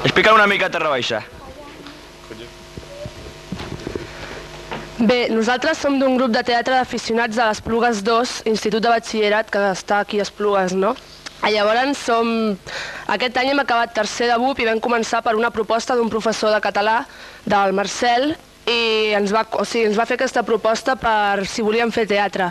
Explica una mica Terra Baixa. Bé, nosaltres som d'un grup de teatre d'aficionats de l'Esplugues 2, Institut de Batxillerat, que està aquí a Esplugues, no? Llavors aquest any hem acabat tercer de BUP i vam començar per una proposta d'un professor de català, del Marcel, i ens va fer aquesta proposta per si volíem fer teatre.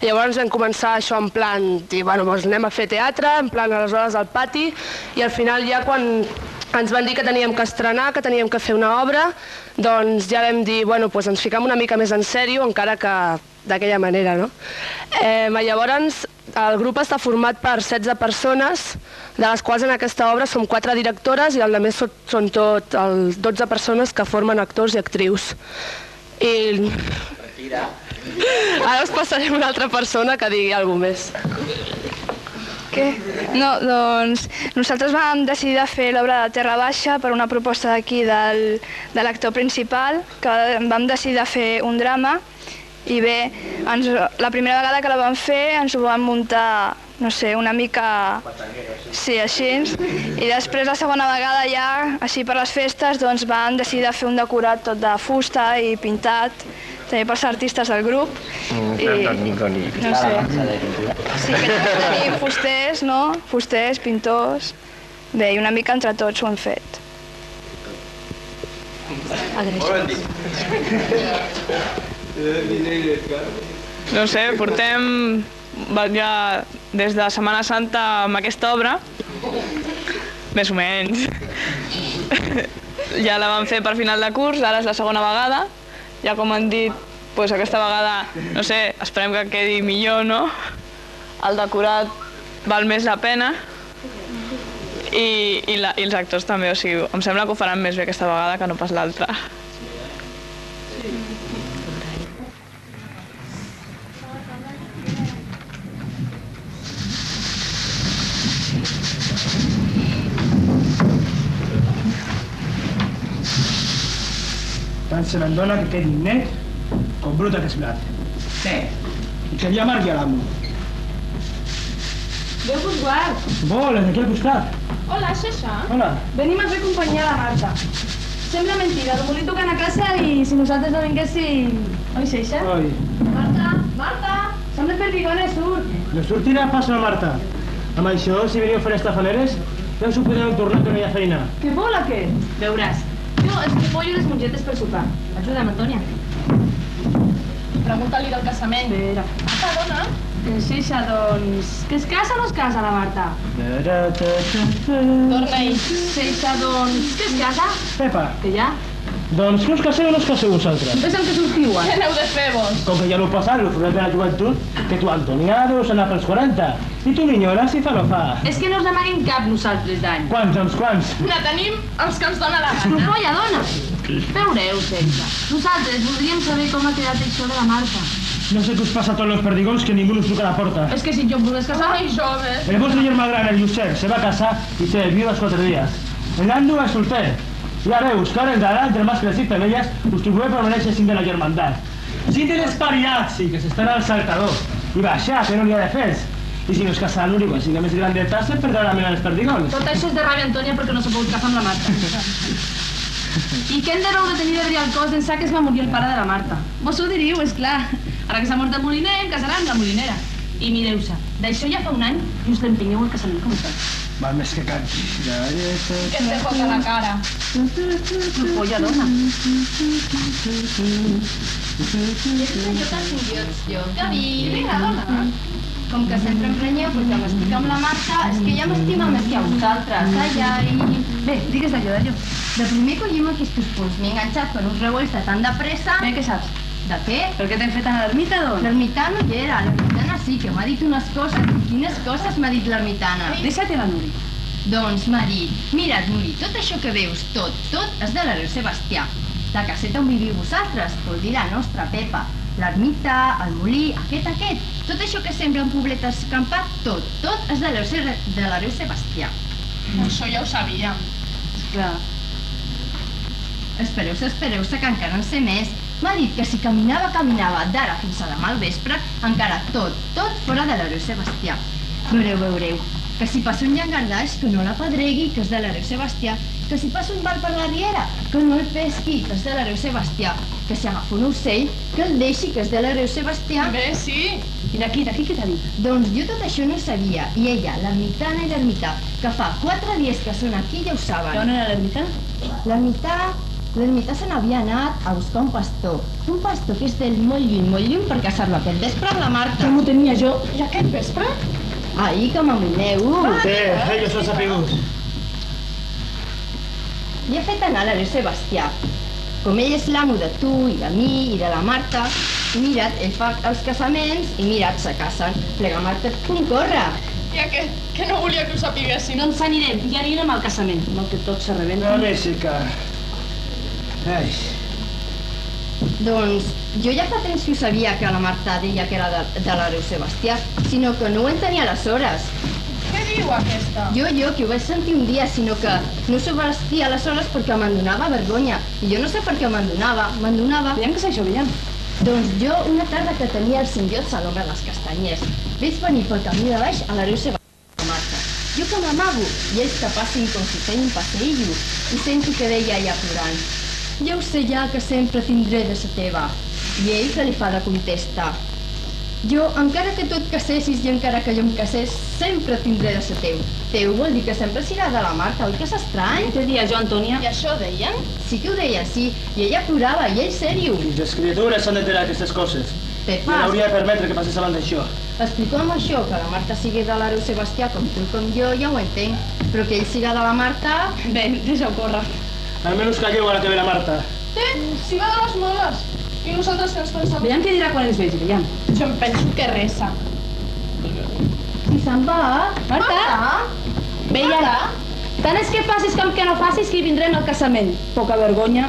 Llavors vam començar això en plan, anem a fer teatre, en plan a les hores al pati, i al final ja quan ens van dir que teníem que estrenar, que teníem que fer una obra, doncs ja vam dir, ens fiquem una mica més en sèrio, encara que d'aquella manera, no? Llavors, el grup està format per 16 persones, de les quals en aquesta obra som 4 directores i el de més són tot 12 persones que formen actors i actrius. I... Ara us passaré una altra persona que digui alguna cosa més. Què? No, doncs nosaltres vam decidir de fer l'obra de Terra Baixa per una proposta d'aquí de l'actor principal, que vam decidir de fer un drama. I bé, la primera vegada que la vam fer ens ho vam muntar, no sé, una mica... Sí, així. I després la segona vegada ja, així per les festes, doncs vam decidir de fer un decorat tot de fusta i pintat, també pels artistes del grup. No sé. Sí, que tenim fusters, no? Fusters, pintors... Bé, i una mica entre tots ho hem fet. No sé, portem ja des de Setmana Santa amb aquesta obra, més o menys. Ja la vam fer per final de curs, ara és la segona vegada. Ja com han dit, aquesta vegada, no sé, esperem que quedi millor, no? El decorat val més la pena i els actors també, o sigui, em sembla que ho faran més bé aquesta vegada que no pas l'altra. Tant se me'n dona que quedi net com brut aquest plat. Bé, i que li amargui a l'amo. Déu-vos guard! Boles, aquí al costat. Hola, Xeixa. Hola. Venim a fer companyia a la Marta. Sembla mentida, el molí tocant a casa i si nosaltres no vinguéssim... Oi, Xeixa? Oi. Marta! Marta! Som de Perdigones, surt! No sortirà pas la Marta. Amb això, si veniu a fer estafaneres, ja us ho podeu tornar que no hi ha feina. Què vola, què? Veuràs. Jo és que pollo les mongetes per sopar. Ajuda'm, Antònia. Pregunta-li del casament. Vera. Marta, dona. Xeixa, doncs... Que es casa o no es casa, la Marta? Torna-hi. Xeixa, doncs... Que es casa? Pepa. Que ja? Doncs que us caseu o no us caseu vosaltres? És el que sortiu, Què n'heu de fer, vos? Com que ja no ho passat, el forat de la joventut, que tu, Antònia, deus anar pels 40. I tu, minyona, si fa no fa. És que no us amaguin cap nosaltres d'any. Quants, doncs quants? Ne tenim els que ens dona la gana. Esprofolla, dona. Veureu, Xeixa. Nosaltres voldríem saber com ha quedat això de la Marta. No sé què us passa a tots els perdigons que ningú us truca a la porta. És que si jo em volgués casar... Ai, jove. El vostre germà gran, el Llucer, se va casar i se viu els 4 dies. El Nando és solter. Ja veus que ara endavant, entre mascles i femelles, us trobeu per mereixer cinc de la germandat. Cinc de l'espariat, sí, que s'estan al saltador. I baixar, que no n'hi ha de fets. I si no es casa l'únic, així que més grandeta, se perdrà la mena dels perdigons. Tot això és de ràbia, Antònia, perquè no s'ha pogut casar amb la Marta. I què en deveu de tenir de dir al cos d'ençà que es va morir el pare de la Marta? Vos ho diriu, esclar. Ara que s'ha mort el moliner, em casarà amb la molinera. I mireu-se, d'això ja fa un any i us l'empenyeu al casament com està. Val més que canti. Que et dejo a la cara. Polla, dona. Gavi, vinga, dona. Com que sempre em prenyeu perquè m'estic amb la Marta, és que ja m'estima més que a vosaltres. Ai, ai. Bé, digues d'allò. De primer collim aquests punts. M'he enganxat per uns revolts de tant de pressa. Bé, què saps? De què? Per què t'hem fet anar a l'ermita, doncs? L'ermitana no hi era. L'ermitana sí, que m'ha dit unes coses. Quines coses m'ha dit l'ermitana? Deixa-te la Nuri. Doncs m'ha dit, mira, Nuri, tot això que veus, tot és de l'hereu Sebastià. La caseta on viviu vosaltres, vol dir la nostra, Pepa. L'ermita, el molí, aquest. Tot això que sembla un poblet escampat, tot és de l'hereu Sebastià. Això ja ho sabíem. Esclar. Espereu-se, que encara en sé més. M'ha dit que si caminava d'ara fins a demà al vespre, encara tot fora de l'hereu Sebastià. Veureu. que si passa un llangardaix, que no la pedregui, que és de l'hereu Sebastià, que si passa un val per la riera, que no el pesqui, que és de l'hereu Sebastià, que si agafa un ocell, que el deixi, que és de l'hereu Sebastià. Bé, sí. I d'aquí què t'ha dit? Doncs jo tot això no ho sabia, i ella, l'ermitana i l'ermità, que fa 4 dies que són aquí, ja ho saben. On era l'ermità? L'ermità se n'havia anat a buscar un pastor que és del molt lluny, per casar-lo aquest vespre amb la Marta. Com ho tenia jo? I aquest vespre? Ahir, que m'amoneu. Ellos s'han sapigut. Li he fet anar a l'hereu Sebastià. Com ell és l'amo de tu i de mi i de la Marta, mira't, ell fa els casaments i mira't, se casen. Plega, Marta, ni corre. I aquest, que no volia que ho sapiguéssim. Doncs anirem, ja anirem al casament. No, que tot se rebenta. A més, que... Ai... Doncs jo ja fa temps que ho sabia que la Marta deia que era de l'hereu Sebastià, sinó que no ho entenia aleshores. Què diu aquesta? Jo, que ho vaig sentir un dia, sinó que no s'ho vestia aleshores perquè me'n donava vergonya. I jo no sé per què me'n donava. Veiem què és això, veiem. Doncs jo, una tarda que tenia el sindiots a l'ombra dels castanyers, vaig venir pel camí de baix a l'hereu Sebastià de Marta. Jo que m'amago, i ells que passin com si feien un passeillo, i sento que deia ella plorant. Ja ho sé ja que sempre tindré de sa teva. I ell que li fa de contesta. Jo, encara que tu et casessis i encara que jo em casés, sempre tindré de sa teu. Teu vol dir que sempre serà de la Marta, oi que és estrany? Què dia jo, Antònia? I això deien? Sí que ho deia, sí. I ella plorava, i ell sèrio. Les criatures s'han d'enterar d'aquestes coses. Te No fas. hauria de permetre que passés abans d'això. Explico amb això, que la Marta sigui de l'hereu Sebastià com tu i com jo, ja ho entenc. Però que ell siga de la Marta... Bé, deixa-ho córrer. Almenys calleu ara que ve la Marta. Si va de les moles. I nosaltres que ens pensem... Veiem què dirà quan ens vegi, veiem. Jo em penso que resa. Si se'n va... Marta! Bé, i ara? Tant és que facis com que no facis que hi vindrem al casament. Poca vergonya.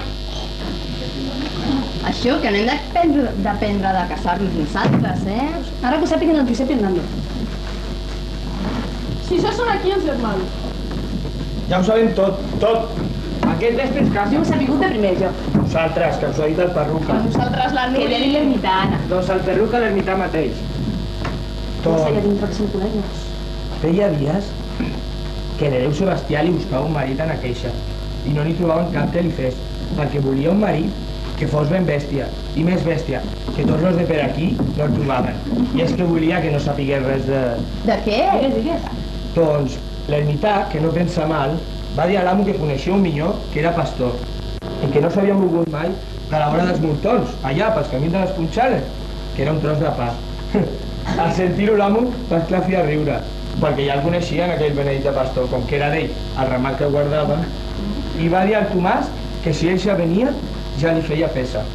Això, que no hem d'aprendre de casar-nos nosaltres, Ara que ho sàpiguen el Josep i el Nando. Si això són aquí ens és mal. Ja ho sabem tot. Aquest vespre es casa. Jo ho he sabut de primer, jo. Nosaltres, que us ho ha dit el perruca. Nosaltres la Que ve l'ermitana. Doncs el perruca l'ermità mateix. No sé, ja dintre que se'n coneix. Feia dies que l'hereu Sebastià li buscava un marit en aqueixa i no n'hi trobaven cap que li fes, perquè volia un marit que fos ben bèstia, i més bèstia, que tots els de per aquí no el trobaven. I és que volia que no sapigués res de... De què? Digues. Doncs l'ermità, que no pensa mal, va dir a l'amo que coneixia un minyó que era pastor i que no s'havia mogut mai de la vora dels muntons, allà, pels camins de les Punxales, que era un tros de pa. Al sentir-ho l'amo va esclafir a riure, perquè ja el coneixien aquell benedit de pastor, com que era d'ell, el ramat que guardava, i va dir al Tomàs que si ell ja venia, ja li feia pesa.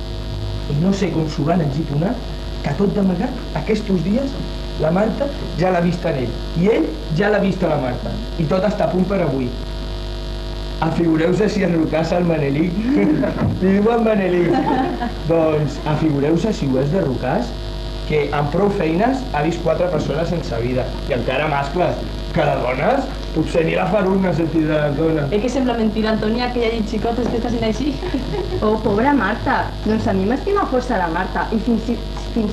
I no sé com s'ho van engiponar, que tot d'amagat, aquests dies, la Marta ja l'ha vist en ell, i ell ja l'ha vist a la Marta, i tot està a punt per avui. Afigureu-se si enrocàs el Manelic. Li diu el Manelic. Doncs afigureu-se si ho és de Rocàs, que amb prou feines ha vist 4 persones sense vida, i encara mascles, que de dones, potser ni la faruna sentir de les dones. Que sembla mentira, Antònia, que hi hagi xicotes que estàs així. Oh, pobra Marta. Doncs a mi m'estima força la Marta, i fins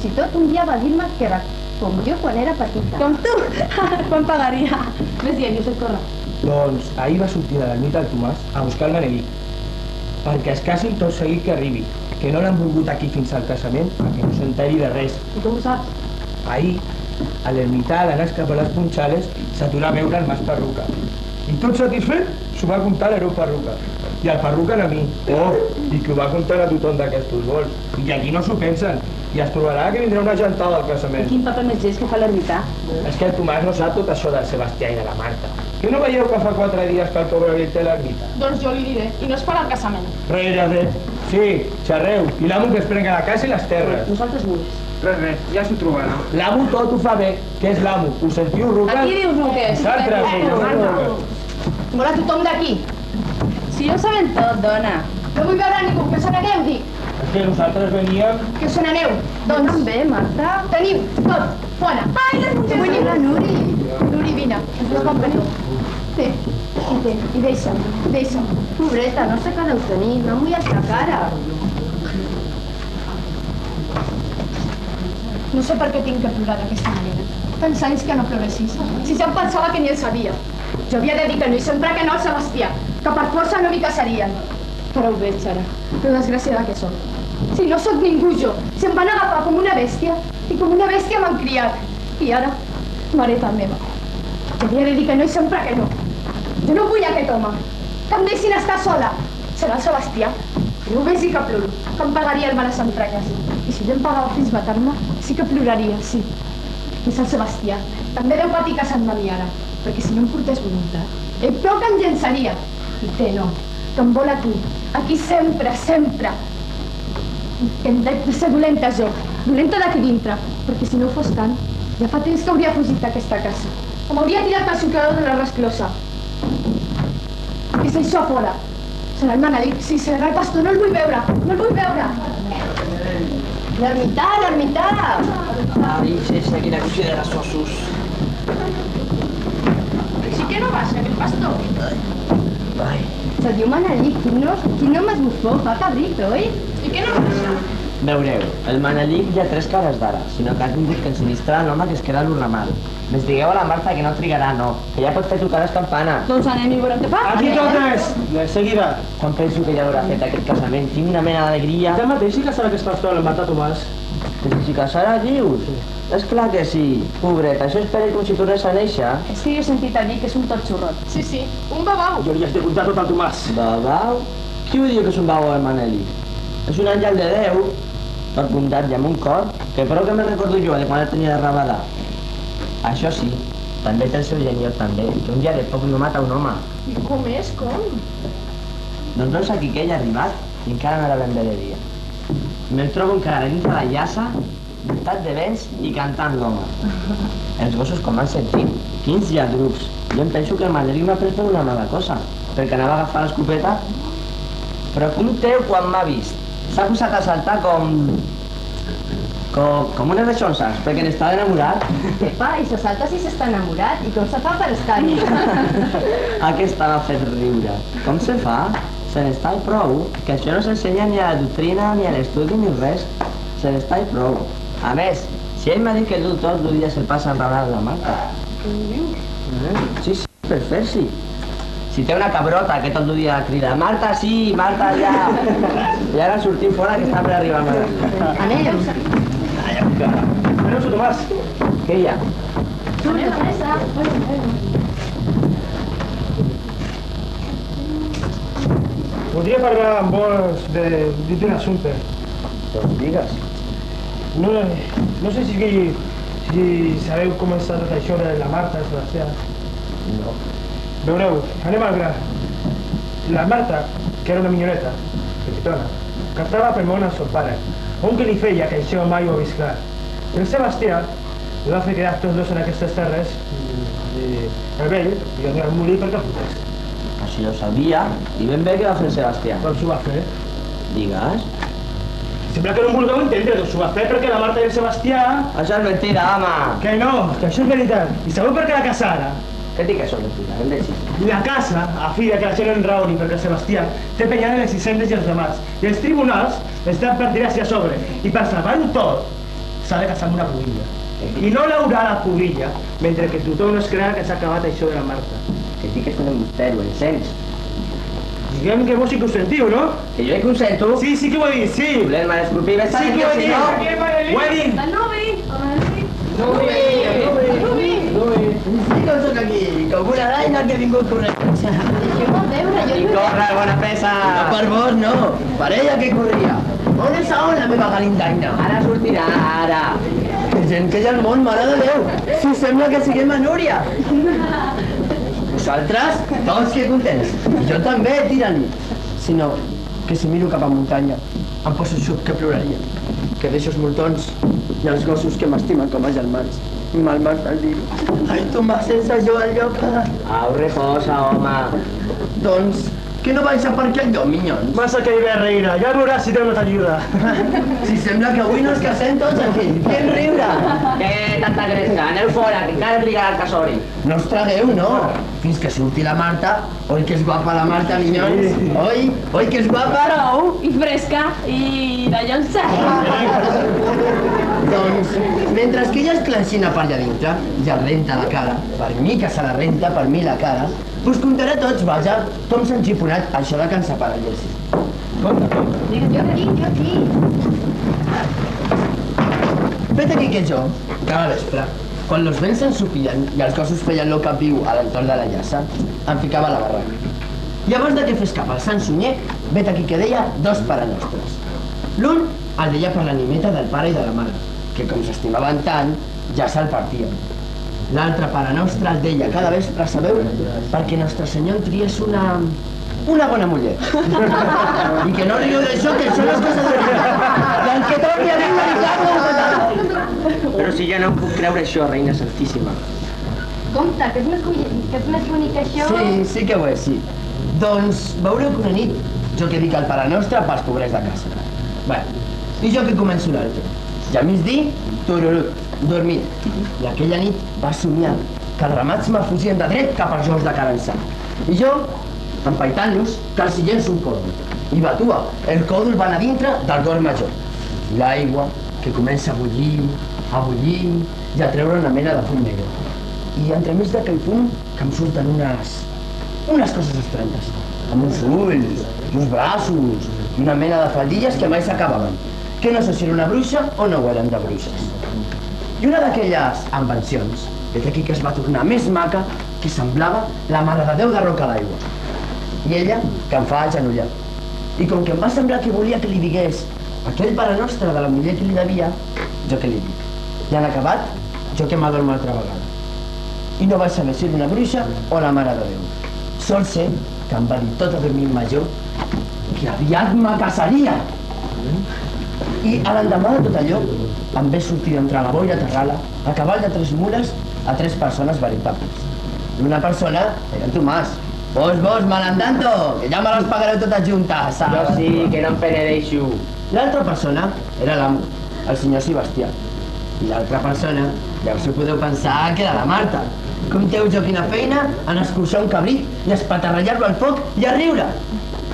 i tot un dia va dir-me que era com jo quan era petita. Com tu? Quan pagaria? Ves dient, Josep, corre. Doncs ahir va sortir de l'ermita el Tomàs a buscar el Manelic, perquè es casin tot seguit que arribi, que no l'han volgut aquí fins al casament perquè no s'enteri de res. I com ho saps? Ahir, a l'ermità, d'anar cap a les Punxales, s'aturà a veure el mas perruca. I tot satisfet, s'ho va contar a l'hereu perruca. I el perruca a mi. Oh, i que ho va contar a tothom d'aquests vols. I aquí no s'ho pensen. I es trobarà que vindrà una gentada al casament. Quin paper més llest que fa l'ermità? És que el Tomàs no sap tot això del Sebastià i de la Marta. Que no veieu que fa 4 dies que el pobre vell té l'ermita? Doncs jo li diré. I no és per al casament. Res, ja sé. Sí, xerreu. I l'amo que es prenga la casa i les terres. Nosaltres vulguis. Res, ja s'ho trobarà. L'amo tot ho fa bé, que és l'amo. Ho sentiu, Ruca? Aquí dius, Ruques. Vosaltres, Vola tothom d'aquí. Si ja ho sabem tot, dona. No vull veure ningú, que se n'aneu, dic. és que nosaltres veníem... Que se n'aneu. Doncs també, Marta. Teniu, tot, fora. Ai, les mujeres. Vull dir la Nuri. Nuri, vine, ens la companyó. Té, i deixa'm. Pobreta, no sé què deu tenir, no em mulles la cara. No sé per què tinc que plorar d'aquesta manera. Tants anys que no ploressis. Si ja em pensava que ni el sabia. Jo havia de dir que no i sempre que no al Sebastià, que per força no m'hi casarien. Però ho veig ara, la desgràcia que soc. Si no sóc ningú jo, si em van agafar com una bèstia, i com una bèstia m'han criat. I ara, mareta meva, jo havia de dir que no i sempre que no. Jo no vull aquest home, que em deixin estar sola. Serà el Sebastià, que no vegi que ploro, que em pagaria el balanç entranyes. I si ell em pagava fins matar-me, sí que ploraria, sí. És el Sebastià, també deu patir casant amb mi ara, perquè si no em portés voluntat, ell prou que em llençaria. I té no, que em vol aquí sempre, sempre. Que hem de ser dolenta jo, dolenta d'aquí dintre, perquè si no fos tant, ja fa temps que hauria fugit d'aquesta casa. O m'hauria tirat pel sucrador de la resclosa. És això a fora. Serà el Manelic, sí, serà el pastor, no el vull veure, no el vull veure. L'ermità, l'ermità! Ai, sense quina cuixer de gassosos. Sí que no baixa, aquest pastor. Ai. Se diu Manelic, quin nom es bufó, fa cabrit, oi? I què no baixa? Veureu, el Manelic ja 3 cares d'ara, sinó que has vingut que ensinistrar l'home que es queda a l'urramal. Més digueu a la Marta que no trigarà, no, que ja pot fer trucar les campanes. Doncs anem i veurem què fa. Aquí totes! De seguida. Quan penso que ja haurà fet aquest casament, tinc una mena d'alegria. Ja mateix sí que serà que es pastor l'hem matat, Tomàs. Però si casarà, dius? És clar que sí. Pobret, això espera com si tornés a néixer. És que jo he sentit a dir que és un tot xurrot. Sí, un babau. Jo li has de contar tot al Tomàs. Babau? Qui ho diu que és un babau el Manelic? És un àngel de Déu, tot buntat i amb un cor, que prou que me'n recordo jo de quan el tenia de rabada. Això sí, també té el seu geniot també, que un dia de poc no mata un home. I com és, com? Doncs aquí que ell ha arribat i encara no era ben bé de dia. Me'l trobo encara dins de la llassa, muntat de vents i cantant l'home. Els gossos com han sentit, quins lladrucs. Jo em penso que el Manelic m'ha pres per una mala cosa, perquè anava a agafar l'escopeta. Però compteu quan m'ha vist. S'ha posat a saltar com unes reixonses, perquè n'estava enamorat. Què fa? I se salta si s'està enamorat? I com se fa per estar-hi? Aquesta m'ha fet riure. Com se fa? Se n'està i prou, que això no s'ensenya ni a la doctrina, ni a l'estudi, ni res. Se n'està i prou. A més, si ell m'ha dit que ell tot el dia se'l passa enraonant amb la Marta. Sí, per fer-s'hi. Si té una cabrota que tot el dia crida Marta sí, Marta ja. I ara sortim fora que està per arribar a Marta. Anem. Anem, Tomàs. Què hi ha? Anem a pressa. Voldria parlar amb vos d'un assumpte. Doncs digues. No sé si sabeu com està tot això de la Marta, el Sebastià. No. Veureu, anem al gra. La Marta, que era una minyoneta, petitona, cantava per món al seu pare, on que li feia que això mai ho ha vist clar. El Sebastià li va fer quedar tots dos en aquestes terres i el vell li va donar el molí perquè fotés. Així ho sabia, i ben bé que va fer el Sebastià. Doncs ho va fer. Digues. Sembla que no em vulgueu entendre, doncs ho va fer perquè la Marta i el Sebastià... Això és mentida, home! Que no, que això és veritat. I sabeu per què la casa ara? Què dic que això és mentida? Hem deixat. La casa, a fi de que la gent no enraoni, perquè el Sebastià té penyant les hisendes i els ramats. I els tribunals estan per tirar-s'hi a sobre. I per salvar-ho tot, s'ha de casar amb una pubilla. I no l'haurà la pubilla, mentre que tothom no es crea que s'ha acabat això de la Marta. Que sí que és un embustero, en sents? Diguem que vos sí que ho sentiu, no? Que jo he consento. Sí, sí que ho he dit, sí! Volem mal escrupir, ves Sí que ho he dit! Ho he dit! El Nubi! Sí que sóc aquí, com una daina que he vingut corrent. Deixeu-me veure, jo I corre, bona peça! No per vos, no, per ella que corria. On és on la meva galindaina? Ara sortirà, ara! Gent que hi ha al món, mare de Déu! Si sembla que siguem a Núria! Vosaltres, tots que contents. I jo també, tira-li. Si no, que si miro cap a muntanya, em poso xup que ploraria. Que deixo els moltons i els gossos que m'estimen com a germans. Mal el dir-ho. Ai, Tomàs, sense jo al lloc. Au, reposa, home. Doncs, que no vais a per aquell lloc, minyons? Massa que hi ve a reire, ja veuràs si Déu no t'ajuda. Si sembla que avui no ens casem tots aquí. Quin riure! Què tanta gresca? Aneu fora, que encara trigarà el casori. No us tragueu, no. Fins que surti la Marta. Oi que és guapa la Marta, minyons? Oi? Oi que és guapa? Prou, i fresca, i de llançar. Doncs, mentre que ella es clanxina per allà dintre, ja renta la cara, per mi que se la renta, per mi la cara, us contaré a tots, vaja, com s'ha enxiponat això de que ens separa el Jessi. Conta. Jo aquí. Vet aquí que jo, cada vespre, quan els vents s'ensupien i els cossos feien lo cap viu a l'entorn de la llassa, em ficava a la barraca. Llavors de què fes cap al Sant Sunyer, vet aquí que deia dos parenostres. L'un el deia per l'animeta del pare i de la mare, que com s'estimaven tant, ja se'l partien. L'altre pare nostre el deia cada vespre, sabeu, perquè Nostre Senyor en triés una bona muller. I que no riu d'això, que això no és cosa de riure. I el que torni a riure li clavo. Però si ja no em puc creure això, reina santíssima. Compte, que és més bonic que això. Sí que ho és, sí. Doncs veureu que una nit jo que dic el Pare Nostre pels pobrets de casa. Bé, i jo que començo l'altre. Ja a migdia, tururut, dormint. I aquella nit va somiar que els ramats me fugien de dret cap als Jocs de Carançà. I jo, empaitant-los, que els hi llenço un còdol. I batua, el còdol va anar dintre del gor major. I l'aigua, que comença a bullir i a treure una mena de fum negre. I entremig d'aquell fum que em surten unes coses estranyes, amb uns ulls, uns braços i una mena de faldilles que mai s'acabaven, que no sé si era una bruixa o no ho eren de bruixes. I una d'aquelles invencions, vet aquí que es va tornar més maca, que semblava la Mare de Déu de Roca d'Aigua. I ella, que em fa agenollar. I com que em va semblar que volia que li digués aquell Pare Nostre de la muller que li devia, jo que li dic. I en acabat, jo que m'adormo altra vegada. I no vaig saber si era una bruixa o la Mare de Déu. Sol ser que em va dir tot a dormir major que aviat me casaria. I a l'endemà de tot allò em ve sortir d'entre la boira terrala a cavall de 3 mules a 3 persones veritables. I una persona era en Tomàs. Vos, malandando, que ja me les pagareu totes juntes, saps? Jo sí, que no em penedeixo. L'altra persona era l'amo, el senyor Sebastià. I l'altra persona, ja us ho podeu pensar, que era la Marta. Compteu jo quina feina en escorxar un cabrit i espatarrallar-lo al foc i a riure.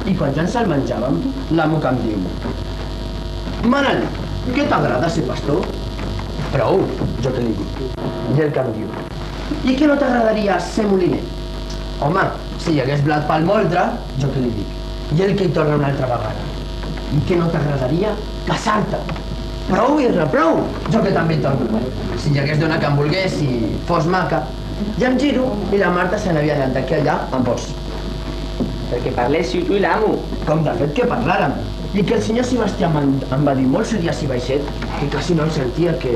I quan ja ens el menjàvem, l'amo que em diu: Manel, què t'agrada ser pastor? Prou, jo que li dic. I ell que em diu: I què no t'agradaria ser moliner? Home, si hi hagués blat pel moldre, jo que li dic. I ell que hi torna una altra vegada: I què no t'agradaria casar-te? Prou i reprou, jo que també hi torno. Si hi hagués dona que em volgués i fos maca. Ja em giro i la Marta se n'havia anat d'aquí allà amb vos. Perquè parléssiu tu i l'amo. Com de fet que parlàrem. I que el senyor Sebastià em va dir molt seriós i baixet que quasi no el sentia que...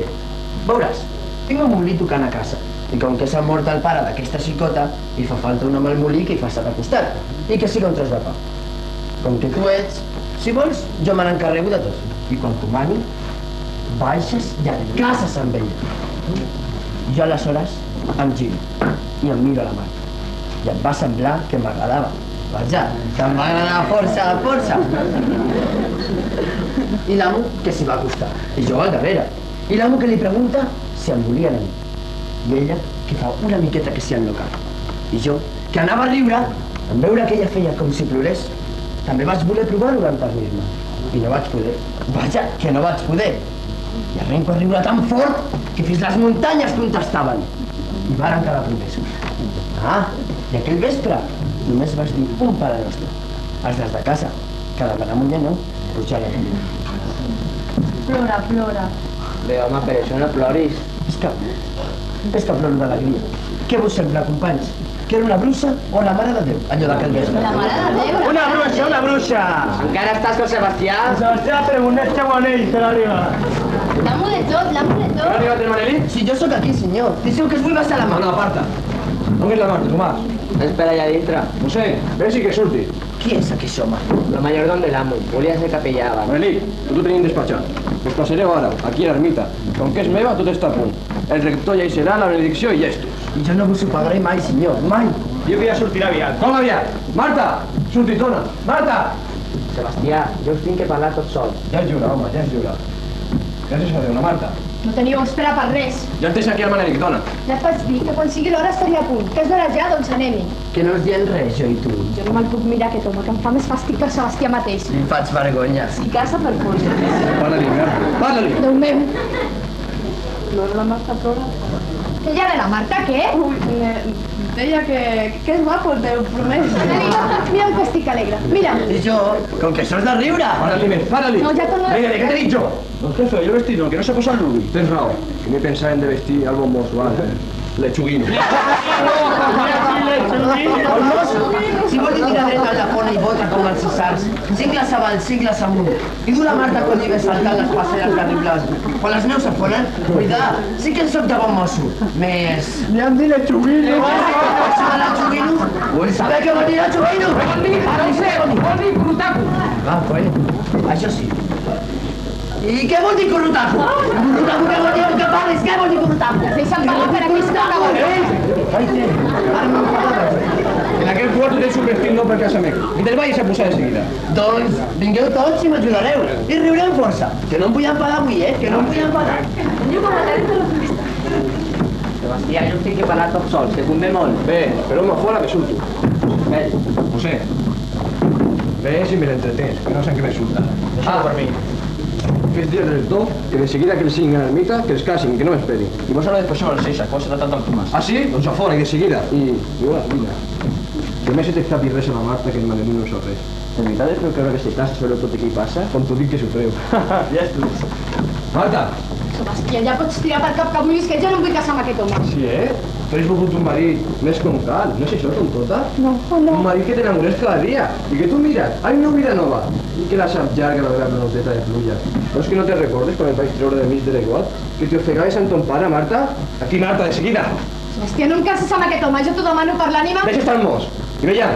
Veuràs, tinc un molí tocant a casa. I com que s'ha mort el pare d'aquesta xicota, hi fa falta un home al molí que hi faci de costat. I que siga un tros de pa. Com que tu ets, si vols, jo me n'encarrego de tot. I quan t'ho mani, baixes i et cases amb ella. Jo aleshores em giro i em miro a la Marta. I em va semblar que m'agradava. Vaja, que em va agradar força. I l'amo que s'hi va acostar. I jo al darrere. I l'amo que li pregunta si em volien a mi. I ella que fa una miqueta que s'hi enlocava. I jo, que anava a riure, en veure que ella feia com si plorés, també vaig voler provar-ho d'enternir-me. I no vaig poder. Vaja, que no vaig poder. I arrenco a riure tan fort que fins les muntanyes contestaven. I varen quedar promesos. I aquell vespre només vas dir un Pare Nostre. Els des de casa, que demanar muller no, pujar la muller. Plora. Bé, home, per això no ploris. És que ploro d'alegria. Què vos sembla, companys? Que era una bruixa o la Mare de Déu, allò d'aquell vespre? La Mare de Déu. Una bruixa! Encara estàs con Sebastià? Sebastià, preguntés que bon ell, per arriba. L'amo de tot. Ha arribat el Manelí? Si jo sóc aquí, senyor. Disseu que es vull passar la mà. No, aparta. On és la Marta, Tomàs? Espera allà dintre. No sé, vés i que surti. Qui és aquest home? El majordom de l'amo. Volia ser capellà abans. Manelí, tu tenim despatxat. Us passareu ara, aquí a l'ermita. Com que és meva, tot està a punt. El rector ja hi serà, la benedicció i llestos. I jo no vos ho pagaré mai, senyor, mai. Jo que ja sortirà aviat. Com aviat? Marta! Surti, dona! Marta! Sebastià, jo us tinc que parlar tot sol. Ja es lliura, home, ja es lliura. Gràcies a Déu, la Marta. No teníeu espera per res. Ja el tens aquí al Manelic, dona. Ja et vaig dir que quan sigui l'hora estaria a punt. Que és d'hora ja, doncs anem-hi. Que no us dient res, jo i tu. Jo no me'l puc mirar aquest home, que em fa més fàstic que el Sebastià mateix. Em faig vergonya. Si casa per fons. Parla-li, Marta. Parla-li. Déu meu. plora, la Marta plora. Què hi ha de la Marta, què? Ui, deia que és guapo el teu promès. Mira que estic alegre. Mira. I jo, com que això és de riure. Párale, més, párale. No, ja torno. Venga, ¿qué te he dicho? Don jefe, yo vestido, que no se posa el Rubi. Tens raó, que me pensaba en de vestir algo mozo, ¿vale? Lechuguino. El mosso, si vol dir tirar dreta a la pona i bota com els Cesars, cingles avall, cingles amunt, i dur la Marta quan hi ve saltant les passeres terribles, quan les neus s'afonen, cuidar, sí que en soc de bon mosso. Més... Me han dit lechuguino. Això de lechuguino? Vull saber què vol dir lechuguino? Vol dir crutaco. Ah, coi, això sí. I què vol dir corrutaco? Corrutaco, què vol dir? Que parlis, què vol dir corrutaco? Deixa'm parlar per aquesta cabana. Ai, té, ara m'enfada. En aquel cuarto tens un vestit no per casament. I te'l vayas a posar de seguida. Doncs vingueu tots i m'ajudareu. I riureu amb força. Que no em vull enfadar avui, que no em vull enfadar. Sebastià, jo estic que parlar tot sol, que convé molt. Bé, espereu-me fora que surto. Bé. José, ves i me l'entretens, que no sé en què m'insulta. Deixa-ho per mi. Fes dir dels dos que de seguida que els siguin a l'ermita, que els casin, que no m'esperin. I vos ara després a les 6, quan serà tant el Tomàs. Ah, sí? Doncs a fora, i de seguida. I bona vida. Que més se t'escapi res a la Marta que el Manelí no sap res. De veritat es creu creure que si passa sobre tot el que hi passa? Com t'ho dic que s'ho creu. Ja estàs. Marta! Sebastià, ja pots tirar pel cap que vulguis, que jo no em vull casar amb aquest home. Sí, Tu has volgut un marit més com cal. No és això, tontota? No, Un marit que t'enamores cada dia. I que tu mires, ai, una vida nova. I que la sap llarga la vera peloteta de pluja. No és que no te recordes quan et vaig treure de mig de l'aiguat? Que t'hi ofegaves amb ton pare, Marta? Aquí, Marta, de seguida! Sebastià, no em cases amb aquest home, jo t'ho demano per l'ànima. Deixa estar el mos. I veia,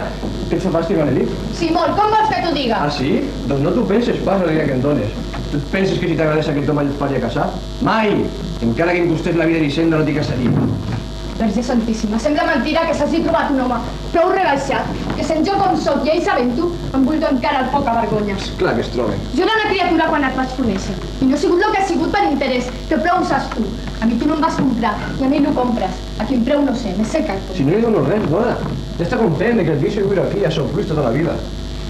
que ets fàstic, Manelí? Sí, molt, com vols que t'ho diga? Ah, sí? Doncs no t'ho penses pas, la idea que em dones. Tu et penses que si t'agradés aquest home et faria casar? Mai! Encara que em costés la vida d'Hisenda no t'hi casaria. Verge Santíssima, sembla mentira que s'hagi trobat un home prou rebaixat, que sent jo com soc i ell sabent-ho, em buido encara el poca vergonya. Clar que es troben. Jo era una criatura quan et vaig conèixer, i no ha sigut el que ha sigut per interès, que prou ho saps tu. A mi tu no em vas comprar, i a mi no compres. A quin preu no sé, me sé que... Si no li dono res, dona. Ja està content de que el vici viure aquí a son plus tota la vida.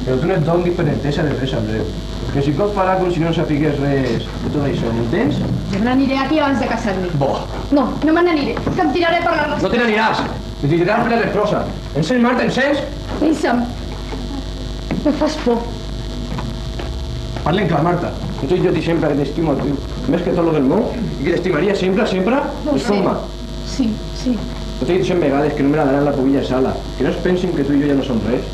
Però tu no et donis per entesa de res, Andreu. Que si pots parar com si no sapigués res de tot això, m'entens? Jo me n'aniré aquí abans de casar-me. Bo. No, no me n'aniré, que em tiraré per la nostra. No te n'aniràs. Me tiraràs per la destrossa. Encens, Marta, encens? Deixa'm. Me fas por. Parlen clar, Marta. No t'he dit jo a ti sempre que t'estimo a tu. Més que tot lo del món. I que t'estimaria sempre, sempre. No és sé. forma. Sí, sí. No t'he dit 100 vegades que no me la daran la pobilla sala. Que no es pensin que tu i jo ja no som res.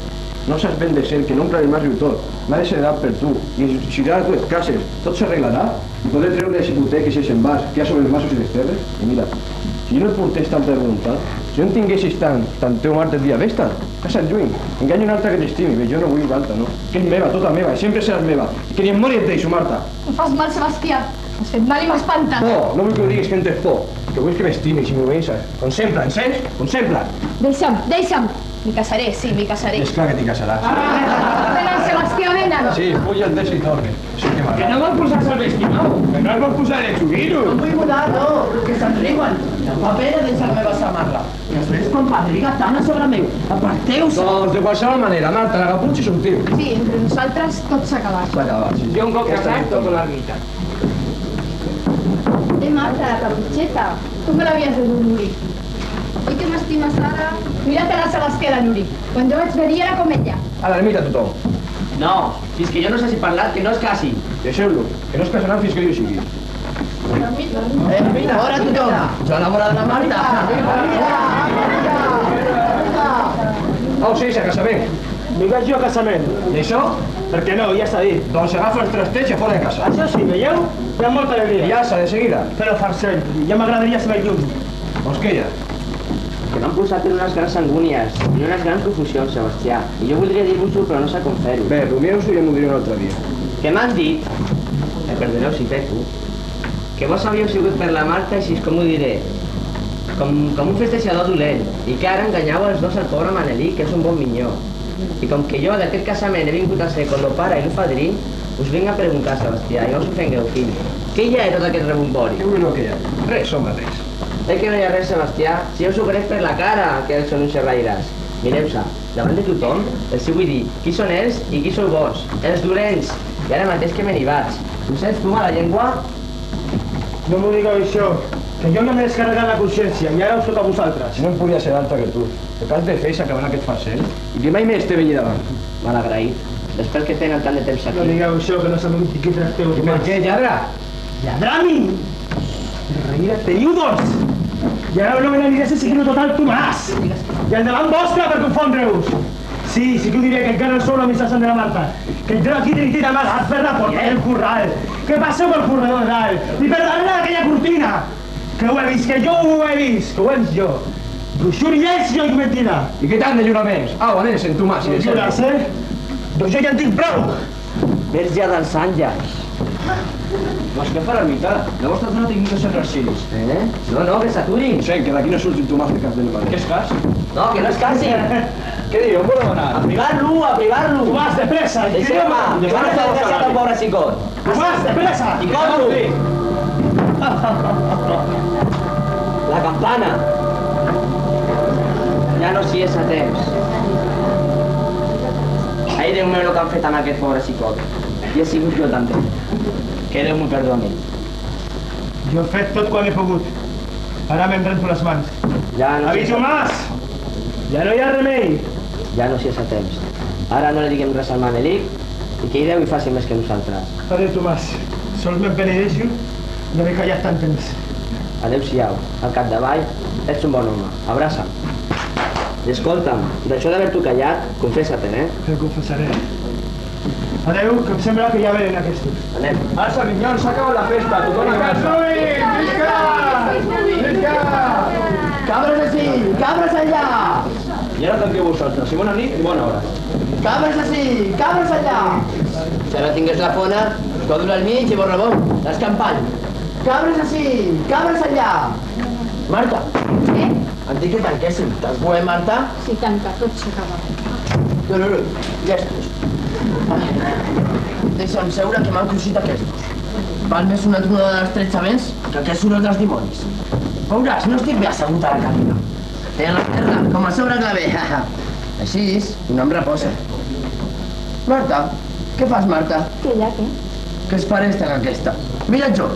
No saps ben de ser, que no em clari riu tot. M'ha de ser edat per tu. I si ara tu et cases, tot s'arreglarà. I podré treure les hipoteques i els envàs que hi ha sobre els masos i les terres. I mira, si jo no et portés tanta voluntat, si no en tinguessis tant teu Marta el dia vés-te'n, casa't lluny. Enganya una altra que t'estimi, bé, jo no vull l'altra, no. Que és meva, tota meva, i sempre seràs meva. I que ni em mori et deixo, Marta. Em fas mal, Sebastià. M'has fet mal i m'espantat. No vull que ho diguis que en tens por. Que vull que m'estimis i m'ho veïsses. Com sempre, encens? Com sempre. Deixa'm, deixa'm. M'hi casaré, sí, m'hi casaré. És clar que t'hi casaràs. Venen, Sebastià, venen. Sí, puja el des i torne. Això que m'agrada. Que no vol posar-se el vestit nou. Que no el vol posar el xuguiro. No em vull mudar, no, que se'n riuen. El paper de deixar la meva samarra. I després quan parli gatana sobre meu. Aparteu-se. Doncs de qualsevol manera, Marta, la caputxa és un tio. Sí, entre nosaltres tot s'ha acabat. S'ha acabat, sí. Jo un cop casat, tot una guita. Marta, la caputxeta. Tu me l'havies de dur, Nuri. Oi que m'estimes ara? Mira't a la Sebastià, la Nuri. Quan jo vaig venir era com ella. A l'ermita tothom. No, fins que jo no s'hagi parlat, que no es casi. Deixeu-lo, que no es casaran fins que jo hi sigui. Mira, fora tothom. Jo a la vora de la Marta. Oh, sí, a casament. Vinga jo a casament. I això? Per què no? Ja s'ha dit. Doncs agafa els trastets i a fora de casa. Això sí, veieu? Hi ha molta I alegria. ja s'ha de seguida. Però farcell, ja m'agradaria saber lluny. Doncs què hi ha? Que m'han posat en unes grans angúnies i unes grans confusions, Sebastià. I jo voldria dir-vos-ho, però no sé com fer-ho. Bé, rumieu-s'ho i ja m'ho diré un altre dia. Que m'han dit, perdoneu si peco, que vos havíeu sigut per la Marta, així com ho diré, com un festejador dolent, i que ara enganyàveu els dos al pobre Manelí, que és un bon minyó. I com que jo d'aquest casament he vingut a ser con lo pare i lo padrí, us vinc a preguntar, Sebastià, i no us ofengueu, fill. Què hi ha de tot aquest rebombori? Què vull no que hi ha? Res, home, res. Que no hi ha res, Sebastià, si jo us ho conec per la cara, que són uns xerraires. Mireu-se, davant de tothom, els vull dir qui són ells i qui sou vos, els dolents, i ara mateix que me n'hi vaig. Ho sents tu, a la llengua? No m'ho digueu això, Que jo ja m'he descarregat la consciència i ara us toca a vosaltres. Si no em podia ser altre que tu. El que has de fer és acabar aquest farcell i que mai més te vegi davant. Mal agraït. Després que tenen tant de temps No aquí. digueu això, que no sabeu qui tracteu. I per què, lladre? Lladrami! Reira, teniu dos! I ara no me n'aniré sense que no total Tomàs! I endavant vostre per confondre-us! Sí que ho diré, que encara no sou l'amistat de la Marta. Que entreu aquí de nit amagat per la porta del corral. Que passeu pel corredor de dalt. I per darrere d'aquella cortina. Que ho he vist, que jo ho he vist. Que ho he vist jo. Bruixories jo i mentida. I què tant de juraments? Au, anés, en Tomàs. No jures, Doncs jo ja en tinc prou. Verge dels àngels. Mas què farà l'ermità? Llavors t'has donat inclús en Rasilis. No, que s'aturin. Sé, que d'aquí no surti un Tomàs de cas de l'Emari. Què és cas? No, que no es casin. Què diu? On voleu anar? A privar-lo. Tomàs, de pressa. Deixeu-me, que no s'ha desgraciat el pobre xicot. Tomàs, de pressa. I com-lo? La campana. Ja no s'hi és a temps. Ai, Déu meu, el que han fet amb aquest pobre xicot. I he sigut jo també. Que Déu m'ho perdoni. Jo he fet tot quan he pogut. Ara me'n rento les mans. Ja no Avi Tomàs! Ja no hi ha remei. Ja no s'hi és a temps. Ara no li diguem res al Manelic i que Déu hi faci més que nosaltres. Adéu, Tomàs. Sols me'n penedeixo d'haver callat tant temps. Adéu-siau. Al capdavall, ets un bon home. Abraça'm. I escolta'm, d'això d'haver-t'ho callat, confessa-te, Em confessaré. Adéu, que em sembla que ja venen aquests. Anem. Alça, minyons, s'ha acabat la festa, tothom a casa. Visca! Cabres ací! Cabres allà! I ara tanqueu vosaltres, i bona nit i bona hora. Cabres ací! Cabres allà! Si ara tingués la fona, còdula al mig i borrabón, l'escampall. Cabres ací! Cabres allà! Marta! Què? Han dit que tanquéssim. T'has poder, Marta? Si tanca, tot s'acaba. No, llestos. Deixa'm seure que m'han cruixit aquests. Val més una tronada dels tretxaments que aquest soroll dels dimonis. Veuràs, no estic bé assegut a la cadira. Té la terra, com a sobre clavé. Així, no em reposa. Marta, què fas, Marta? Què hi ha, què? Què es pareix en aquesta? Mira jo,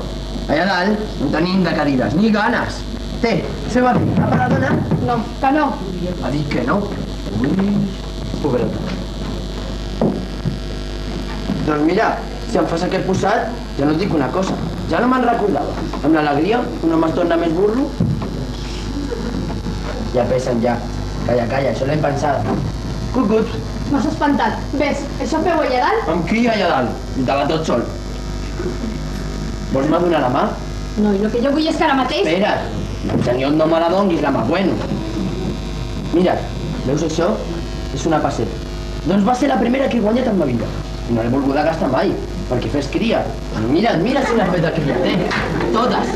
allà dalt no tenim de cadires, ni ganes. Té, se va bé, la paradona? No, que no. Ha dit que no. Ui, pobreta. Doncs mira, si em fas aquest posat, ja no et dic una cosa. Ja no me'n recordava. Amb l'alegria, un home es torna més burro. Ja pesen, ja. Calla, això l'hem pensat. Cucut. M'has espantat. Ves, això feu allà dalt? Amb qui allà dalt? I estava tot sol. Vols me donar la mà? No, i el que jo vull és que ara mateix... Espera't, senyor, no me la donguis, la mà, bueno. Mira, veus això? És una passeta. Doncs va ser la primera que he guanyat en ma vida. I no l'he volguda gastar mai, perquè fes cria. Mira si l'has fet de cria, té. Totes.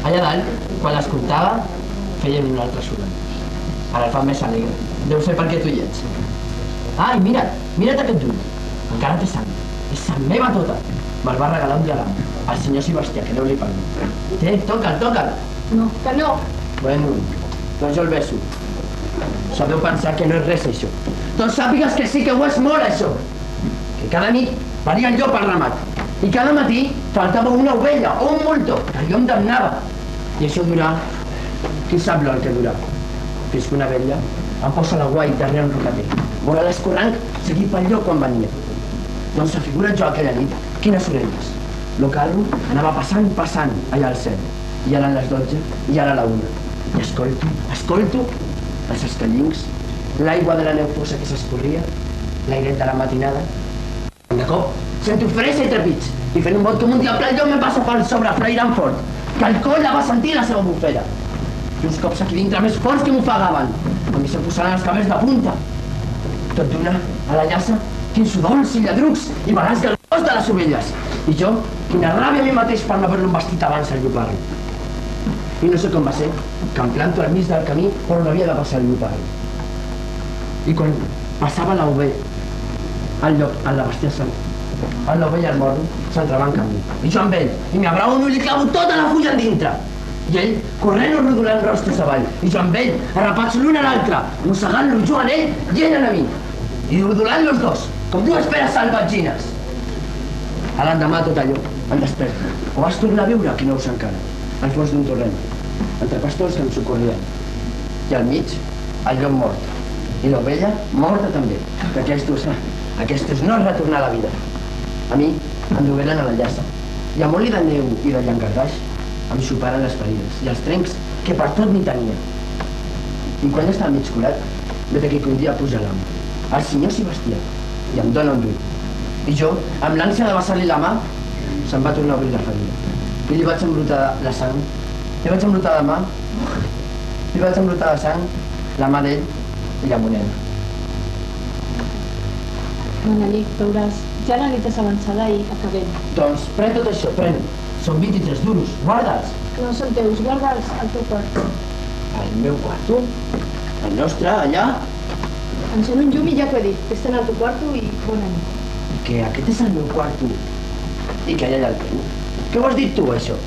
Allà dalt, quan les comptava, feien un altre soroll. Ara el fan més alegre. Deu ser perquè tu hi ets. Ai, mira't aquest ull. Encara té sang. És sang meva tota. Me'l va regalar un dialam. El senyor Sebastià, que Déu li pagui. Té, toca'l. No, que no. Bueno, doncs jo el beso. Sabeu pensar que no és res, això. Doncs sàpigues que sí que ho és molt, això. Que cada nit varia el llop al ramat. I cada matí faltava una ovella o un moltó, que jo em damnava. I això durà... Qui sap el que durà? Fins que una vella em posa la guai darrere un rocater. Vora l'escorranc, seguir pel lloc quan venia. Doncs s'afigura jo aquella nit. Quines orelles. Lo carro anava passant allà al cel. I ara les 12, i ara la 1. I escolto els escallincs, l'aigua de la neu fosa que s'escorria, l'airet de la matinada. De cop, sento fresa i trepig, i fent un bot com un diable, el llop me passa pel sobre flairant fort, que el coll la va sentir la seva bufera. I uns cops aquí dintre més forts que m'ofegaven. A mi se posaran els cabells de punta. Tot d'una, a la llaça, quins sudors i lladrucs i balans del cos de les ovelles. I jo, quina ràbia a mi mateix per no haver-lo vestit abans el lloparro. I no sé com va ser, que em planto al mig del camí per on havia de passar el lloparro. I quan passava l'ovella, el llop, la bestiesa, l'ovella al morro, s'entrebanca amb mi. I jo amb ell, i m'abravo un ull i clavo tota la fulla dintre. I ell, corrent o rodolant rostres avall. I jo amb ell, arrapats l'un a l'altre, mossegant-lo jo en ell i ell en a mi. I rodolant los dos, com dues peres salvatgines. A l'endemà tot allò, em desperto. Ho vas tornar a viure, que no ho sé encara. al fons d'un torrent, entre pastors que em socorrien. I al mig, el llop mort. I l'ovella morta també, que aquestos no es retornar a la vida. A mi em dugueren a la llassa. I amb oli de neu i de llangardaix em xuparen les ferides i els trencs que per tot n'hi tenia. I quan ja estava mig curat, vet aquí que un dia puja l'amo, el senyor Sebastià, i em dóna un dur. I jo, amb l'ànsia de vessar-li la mà, se'm va tornar a obrir la ferida. I li vaig embrutar la sang, li vaig embrutar la mà, li vaig embrutar la sang, la mà d'ell i la moneda. Manelic, veuràs, ja la nit és avançada i acabem. Doncs pren tot això, pren. Són 23 duros, guarda'ls. No són teus, guarda'ls al teu quarto. Al meu quarto? El nostre, allà? Encén un llum i ja t'ho he dit, que estan al teu quarto i bona nit. Que aquest és el meu quarto i que allà hi ha el teu. Què ho has dit tu, això?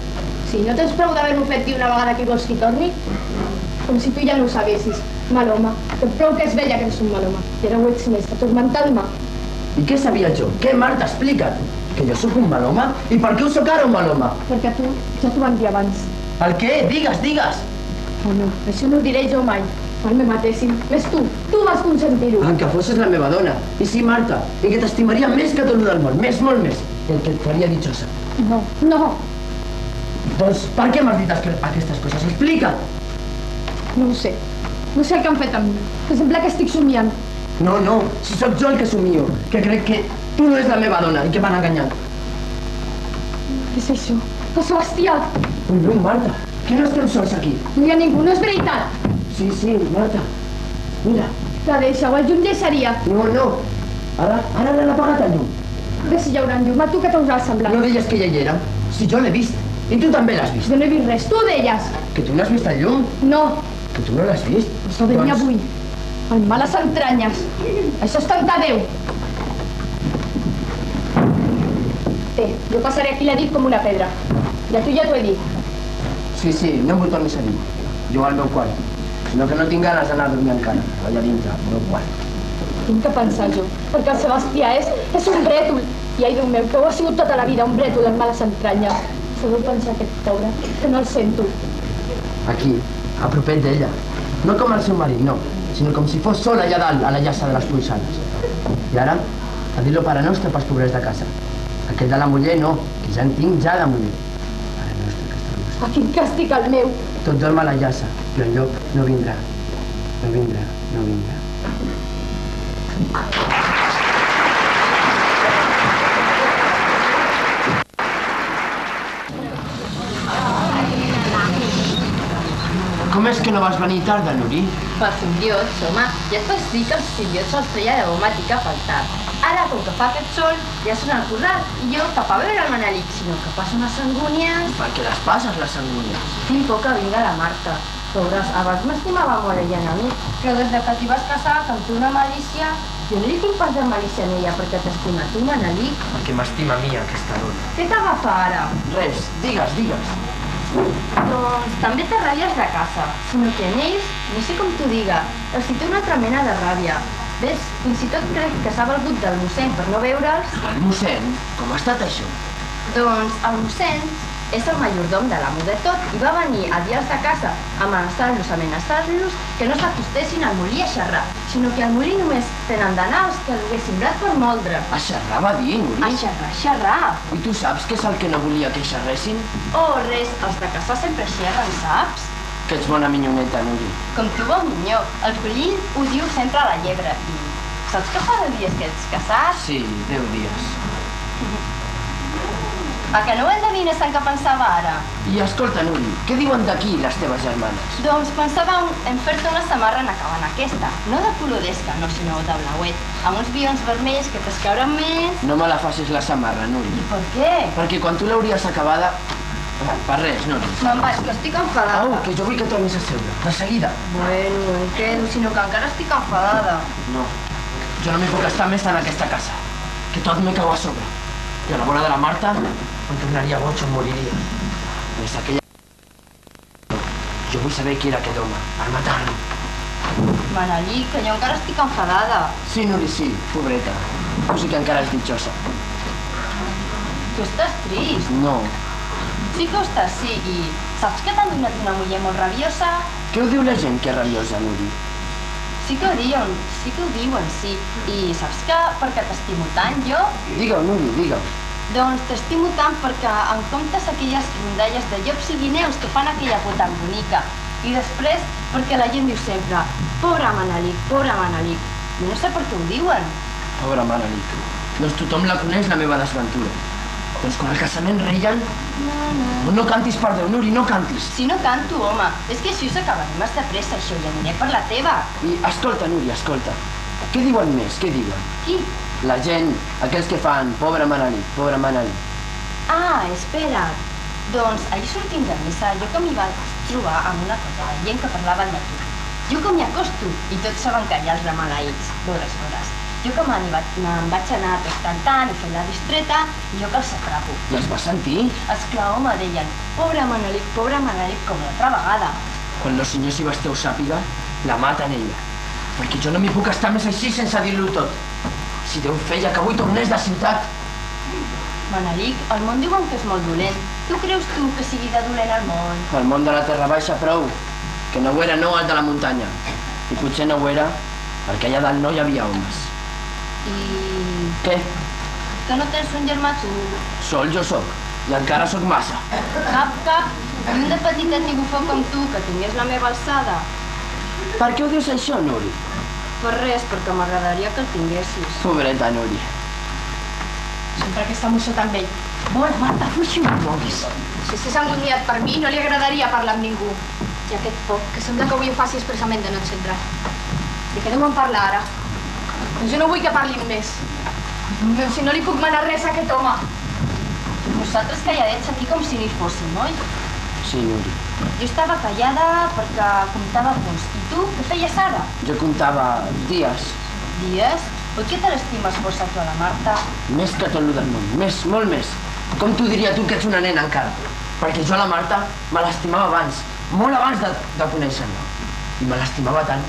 Si no tens prou d'haver-m'ho fet dir una vegada que vols que hi torni, com si tu ja no ho sabessis. Mal home, que prou que és vella que ets un mal home. I ara ho ets més, atormentant-me. I què sabia jo? Què, Marta, explica't? Que jo sóc un mal home? I per què ho sóc ara un mal home? Perquè tu ja t'ho van dir abans. El què? Digues, digues! Oh no, això no ho diré jo mai. Quan me matessin. Més tu vas consentir-ho. En que fossis la meva dona. I sí, Marta, i que t'estimaria més que tot el del món. Més, molt més. I el que et faria ditxosa. No, no. Doncs per què m'has dit aquestes coses? Explica't! No ho sé. No sé el que han fet amb mi. Que sembla que estic somiant. No, no, si sóc jo el que somio, que crec que tu no és la meva dona i que m'han enganyat. Què és això? El Sebastià! Un llum, Marta, que no estem sols aquí. No hi ha ningú, no és veritat. Sí, sí, Marta, mira. La deixa, o el llum deixaria. No, no, ara l'han apagat el llum. Bé, si hi haurà un llum, a tu què t'haurà semblat? No deies que ja hi era, si jo l'he vist, i tu també l'has vist. Jo no he vist res, tu ho deies. Que tu no has vist el llum? No. Que tu no l'has vist? Això venia avui. En males entranyes. Això és tentar Déu. Jo passaré aquí la nit com una pedra. I a tu ja t'ho he dit. Sí, sí, no m'ho tornis a dir. Jo al meu quart. Sinó que no tinc ganes d'anar a dormir encara. Allà dintre, al meu quart. Tinc que pensar jo, perquè el Sebastià és un brètol. I ai, Déu meu, que ho ha sigut tota la vida, un brètol en males entranyes. Se deu pensar aquest pobre, que no el sento. Aquí, a propet d'ella. No com el seu marit, no, sinó com si fos sol allà dalt, a la llassa de les Polsades. I ara, a dir-lo pare nostre pels pobrets de casa. Aquest de la muller no, que ja en tinc ja de muller. Pare nostre que està nostre. A quin càstig el meu. Tot dorm a la llassa, però en lloc no vindrà. No vindrà, no vindrà. Com és que no vas venir tarda, Nuri? Pels simbiots, home. Ja et vas dir que els simbiots els feia aromàtica a faltar. Ara, com que fa aquest sol, ja són al corral. I jo, cap a veure el Manelic, sinó que passo unes angúnies. Per què les passes, les angúnies? Tinc por que vingui la Marta. Veuràs, abans m'estimava molt ella a mi, però des de que t'hi vas casar, que em té una malícia, jo no li tinc pas de malícia a ella perquè t'estima tu, Manelic. Perquè m'estima a mi, aquesta dona. Què t'agafa ara? Res, digues, digues. Doncs també té ràbies de casa, sinó que en ells, no sé com t'ho diga, els hi té una altra mena de ràbia. Ves, fins i tot crec que s'ha valgut del mossèn per no veure'ls. El mossèn? Com ha estat això? Doncs el mossèn és el majordom de l'amo de tot i va venir a dir als de casa, amenaçar-los, que no s'acostessin al molí a xerrar, sinó que al molí només tenen d'anar els que l'haguessin blat per moldre. A xerrar va dir, Nuri? A xerrar, xerrar. I tu saps què és el que no volia que xerressin? Oh, res, els de casa sempre xerren, saps? Que ets bona minyoneta, Nuri. Com tu, bon minyó. El Collill ho diu sempre a la llebre. I saps que fa 10 dies que ets casat? Sí, 10 dies. A que no ho endevines en què pensava ara? I escolta, Nuri, què diuen d'aquí les teves germanes? Doncs pensava en fer-te una samarra acabant aquesta. No de color d'esca, no, sinó de blauet. Amb uns vions vermells que t'escauren més... No me la facis la samarra, Nuri. I per què? Perquè quan tu l'hauries acabada... Per res, Nuri. Me'n vaig, que estic enfadada. Au, que jo vull que tornis a seure. De seguida. Bueno, em quedo, sinó que encara estic enfadada. No, jo no m'hi puc estar més en aquesta casa. Que tot me cau a sobre. I a la vora de la Marta em tornaria boig o em moriria. Des d'aquella... Jo vull saber qui era aquest home, per matar-lo. Manelic, que jo encara estic enfadada. Sí, Nuri, sí, pobreta. Tu sí que encara és ditjosa. Tu estàs trist. No, Sí que ho estàs, sí, i saps que t'han donat una muller molt rabiosa? Què ho diu la gent que és rabiosa, Nuri? Sí que ho diuen, sí. I saps que perquè t'estimo tant, jo? Digue-ho, Nuri, digue-ho. Doncs t'estimo tant perquè en comptes aquelles rondalles de llops i guineus que fan aquella por tan bonica. I després perquè la gent diu sempre pobre Manelic, pobre Manelic. I no sé per què ho diuen. Pobre Manelic. Doncs tothom la coneix, la meva desventura. Doncs quan al casament reien... No cantis per Déu, Nuri, no cantis. Si no canto, home, és que això s'acabarà massa pressa, això, i aniré per la teva. I escolta, Nuri, escolta. Què diuen més? Què diuen? Qui? La gent, aquells que fan pobre Manelic, pobre Manelic. Ah, espera't. Doncs ahir sortint de missa, jo que m'hi vaig trobar amb una cosa de gent que parlaven de tu. Jo que m'hi acosto, i tots saben que hi ha els de maleïts, veuràs. Jo que me'n vaig anar tot cantant i fent la distreta, i jo que els atrapo. I els vas sentir? Esclar, home, deien, pobre Manelic, com l'altra vegada. Quan el senyor Sibasteu sàpiga, la maten ella. Perquè jo no m'hi puc estar més així sense dir-lo tot. Si Déu feia que avui tornés de ciutat. Manelic, el món diuen que és molt dolent. Tu creus tu que sigui de dolent el món? El món de la Terra Baixa, prou. Que no ho era, no el de la muntanya. I potser no ho era perquè allà dalt no hi havia homes. I... Què? Que no tens un germà tu? Sol jo sóc, i encara sóc massa. Cap. I un de petitet i bufó com tu, que tingués la meva alçada. Per què ho dius això, Nuri? Per res, perquè m'agradaria que el tinguessis. Pobreta, Nuri. Sempre aquesta moció tan vell. Bona, Marta, fuixi, no moguis. Si estàs angoniat per mi, no li agradaria parlar amb ningú. I aquest foc, que sembla que avui ho faci expressament de no encendre. De què deuen parlar ara? Doncs jo no vull que parlin més. Si no li puc manar res a aquest home. Vosaltres calladets aquí com si no hi fóssim, oi? Sí, Nuri. Jo estava callada perquè comptava punts. I tu, què feies ara? Jo comptava dies. Dies? Oi que te l'estimes força tu a la Marta? Més que tot lo del món, més, molt més. Com t'ho diria tu que ets una nena encara? Perquè jo a la Marta me l'estimava abans, molt abans de conèixer-la. I me l'estimava tant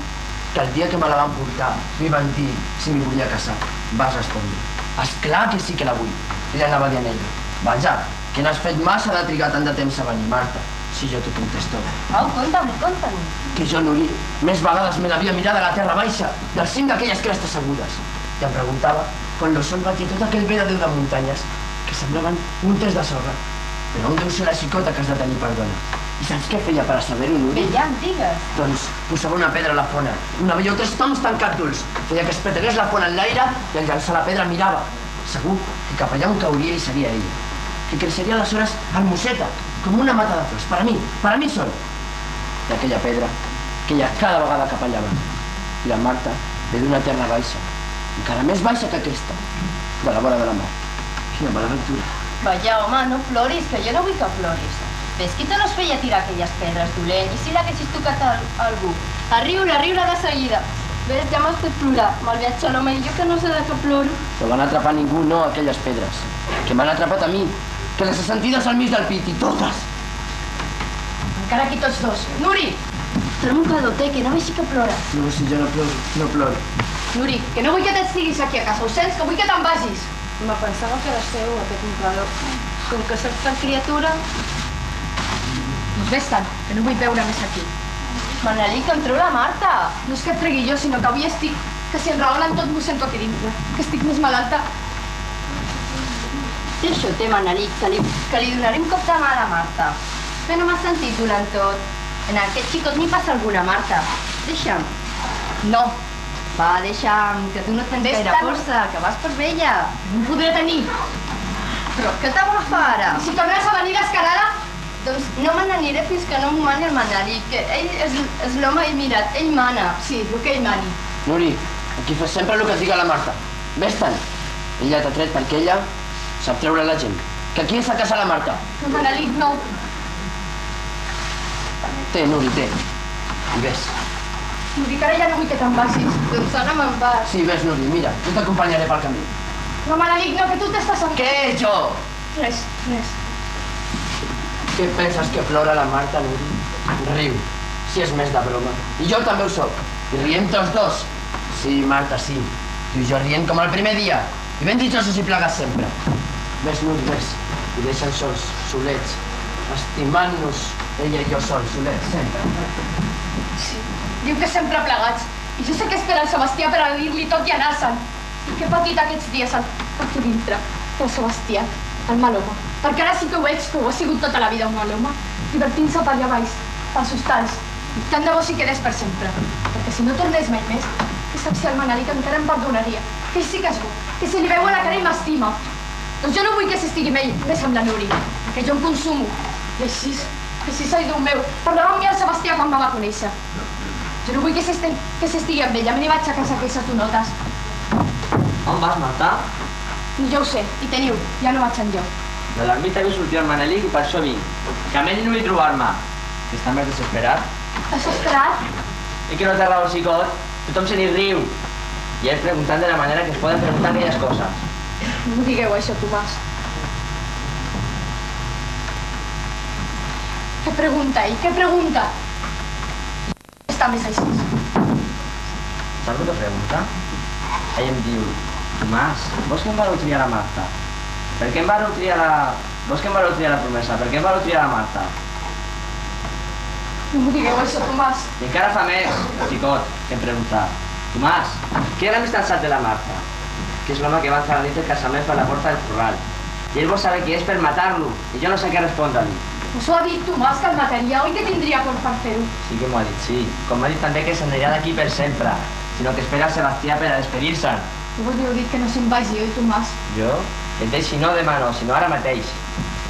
que el dia que me la van portar m'hi van dir si m'hi volia casar. Vas respondre. Esclar que sí que la vull. I li anava dient a ella. Vaja, que n'has fet massa de trigar tant de temps a venir, Marta. Si jo t'ho contesto. Au, conta-m'ho. Que jo, Nuri, més vegades me l'havia mirat a la Terra Baixa, del cim d'aquelles crestes agudes. I em preguntava, quan el sol batia tot aquell vell de Déu de muntanyes, que semblaven muntes de sorra. Però on deu ser la xicota que has de tenir per dona? I saps què feia per a saber-ho, Nuri? Ja em digues. Doncs posava una pedra a la fona, una vella o 3 toms tancats d'ulls. Feia que es petegués la fona en l'aire i al llançar la pedra mirava. Segur que cap allà on cauria hi seria ella. Que creixeria aleshores almusseta, com una mata de flors, per a mi sol. I aquella pedra, que ella cada vegada capellava. I la Marta ve d'una terra baixa, encara més baixa que aquesta, de la vora de la mar. Quina mala aventura. Vaja, home, no ploris, que jo no vull que ploris. Ves qui te les feia tirar aquelles pedres, dolent? I si l'haguessis tocat a algú? A riure de seguida. Ves, ja m'has fet plorar. Malviatge l'home i jo que no sé de què ploro. No van atrapar ningú, no, aquelles pedres. Que m'han atrapat a mi, que les he sentides al mig del pit, i totes. Encara aquí tots dos. Nuri! Treu un cadoter, que no vegi que plora. No, si jo no ploro. Nuri, que no vull que t'estiguis aquí a casa, ho sents? Que vull que te'n vagis. Me pensava que era seu, aquest comprador. Com que soc tan criatura... Doncs vés-te'n, que no vull veure més aquí. Manelic, que em treu la Marta. No és que et tregui jo, sinó que avui estic... Que si enraonen tot m'ho sento aquí dintre. Que estic més malalta. Si això té, Manelic, que li donaré un cop de mà a la Marta. Que no m'has sentit durant tot. En aquest xicot m'hi passa alguna, Marta. Deixa'm. No. Va, deixa'm, que tu no tens gaire força, que vas per vella. No ho podré tenir. Però què t'agafa ara? Si tornes a venir descarada... Doncs no me n'aniré fins que no m'ho mani el Manelic, que ell és l'home i mira't, ell mana. Sí, el que ell mani. Nuri, aquí fas sempre el que et diga la Marta. Ves-te'n. Ella t'ha tret perquè ella sap treure la gent. Que aquí és a casa la Marta. No, Manelic, no. Té, Nuri, té. I ves. Nuri, que ara ja no vull que te'n vagis. Doncs ara me'n vas. Sí, ves, Nuri, mira, jo t'acompanyaré pel camí. No, Manelic, no, que tu t'estàs... Què, jo? Res. Què penses que plora la Marta, Nuri? Riu, si és més de broma. I jo també ho soc. I riem tots dos. Sí, Marta, sí. Tu i jo rient com el primer dia. I ben ditxosos i plagues sempre. Ves, Nuri, ves. I deixa'ns sols, solets. estimant-nos ella i jo sols, Soler, sempre. Sí, diu que sempre plegats. I jo sé què espera el Sebastià per a dir-li tot i anar-se'n. I que he patit aquests dies aquí dintre, el Sebastià, el mal home. Perquè ara sí que ho veig, que ho ha sigut tota la vida un mal home, divertint-se per allà baix, pels hostals. I tant de bo si quedés per sempre. Perquè si no tornés mai més, que saps si el Manelic encara em perdonaria. Que ell sí que és bo, que se li veu a la cara i m'estima. Doncs jo no vull que s'estigui més amb la Nuri, que jo em consumo. I així s'ha dit un meu. Parlava amb mi el Sebastià quan me va conèixer. Jo no vull que s'estigui amb ella, me n'hi vaig a casa aquestes donotes. On vas, Marta? Jo ho sé, i teniu, ja no vaig enlloc. De l'ermita havia sortit el Manelic i per això vinc. Que a menys no vull trobar-me. Que està més desesperat. Desesperat? I que no té raó, xicot. Tothom se n'hi riu. I ell preguntant de la manera que es poden preguntar aquelles coses. No digueu això, Tomàs. Què pregunta ell? Què pregunta? Està més així. Saps el que pregunta? Ell em diu, Tomàs, vols que em vareu triar la Marta? Per què em vareu triar la... Vols que em vareu triar la promesa? Per què em vareu triar la Marta? No m'ho digueu això, Tomàs. I encara fa més, xicot, que em pregunta, Tomàs, qui era l'amistançat de la Marta? Que és l'home que va entrar a la nit del casament per la porta del corral. I ell vol saber qui és per matar-lo, i jo no sé què respondre-li. Us ho ha dit, Tomàs, que el mataria, oi que tindria cor per fer-ho? Sí que m'ho ha dit, sí. Com m'ha dit també que s'anirà d'aquí per sempre, sinó que espera el Sebastià per a despedir-se'n. Vos li heu dit que no se'n vagi, oi, Tomàs? Jo? Que et deixi no demà no, sinó ara mateix.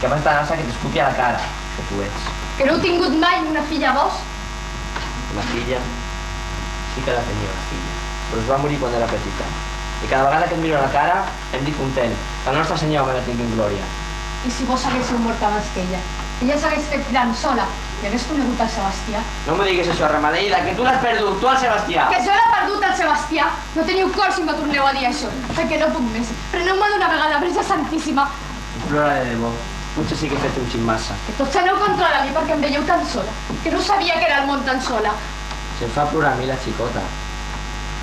Que abans d'anar-se que t'escupi a la cara, que tu ets. Que no heu tingut mai una filla vos? Una filla? Sí que la tenia, una filla. Però es va morir quan era petita. I cada vegada que et miro a la cara em dic content. La Nostra Senyor me la tingui en glòria. I si vos haguéssiu mort abans que ella? Ella s'hagués fet gran sola i hagués conegut el Sebastià. No m'ho diguis això, remaleïda, que tu l'has perdut, tu el Sebastià. Que jo l'he perdut, el Sebastià. No teniu cor si me torneu a dir això. Perquè no puc més. Preneu-me d'una vegada, Verge Santíssima. Plora de debò. Potser sí que he fet un xic massa. Que tots aneu contra de mi perquè em veieu tan sola. Que no sabia que era el món tan sola. Se'm fa plorar a mi la xicota.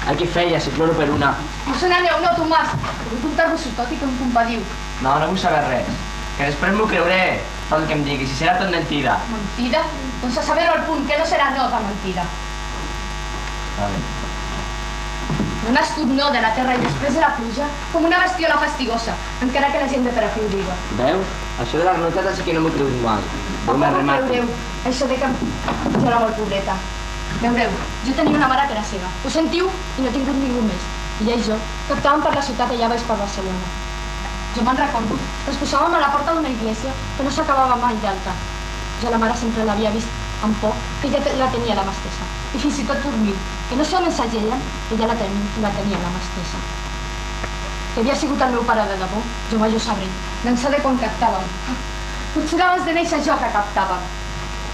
Ai, què feia si ploro per una? No se n'aneu, no, Tomàs. Vull contar-vos-ho tot i que em compadiu. No, no vull saber res. Que després m'ho creuré, tot el que em diguis, si serà tot mentida. Mentida? Doncs a saber-ho al punt, que no serà no de mentida. Està bé. No nascut no de la terra i després de la pluja, com una bestiola fastigosa, encara que la gent de Perafil diga. Veus? Això de la granoteta sí que no m'ho creu igual. Tampoc ho creureu, això de que jo era molt pobreta. Veureu, jo tenia una mare que era cega. Ho sentiu? I no he tingut ningú més. I ella i jo captàvem per la ciutat i allà vaig per Barcelona. Jo me'n recordo que ens posàvem a la porta d'una iglesia que no s'acabava mai d'alta. Jo la mare sempre l'havia vist amb por, que ella la tenia la mà estesa. I fins i tot dormint, que no sé on ens ageien, ella la tenia la mà estesa. Que havia sigut el meu pare de debò, jo mai ho sabré, d'ençà de quan captàvem. Potser abans de néixer jo que captàvem.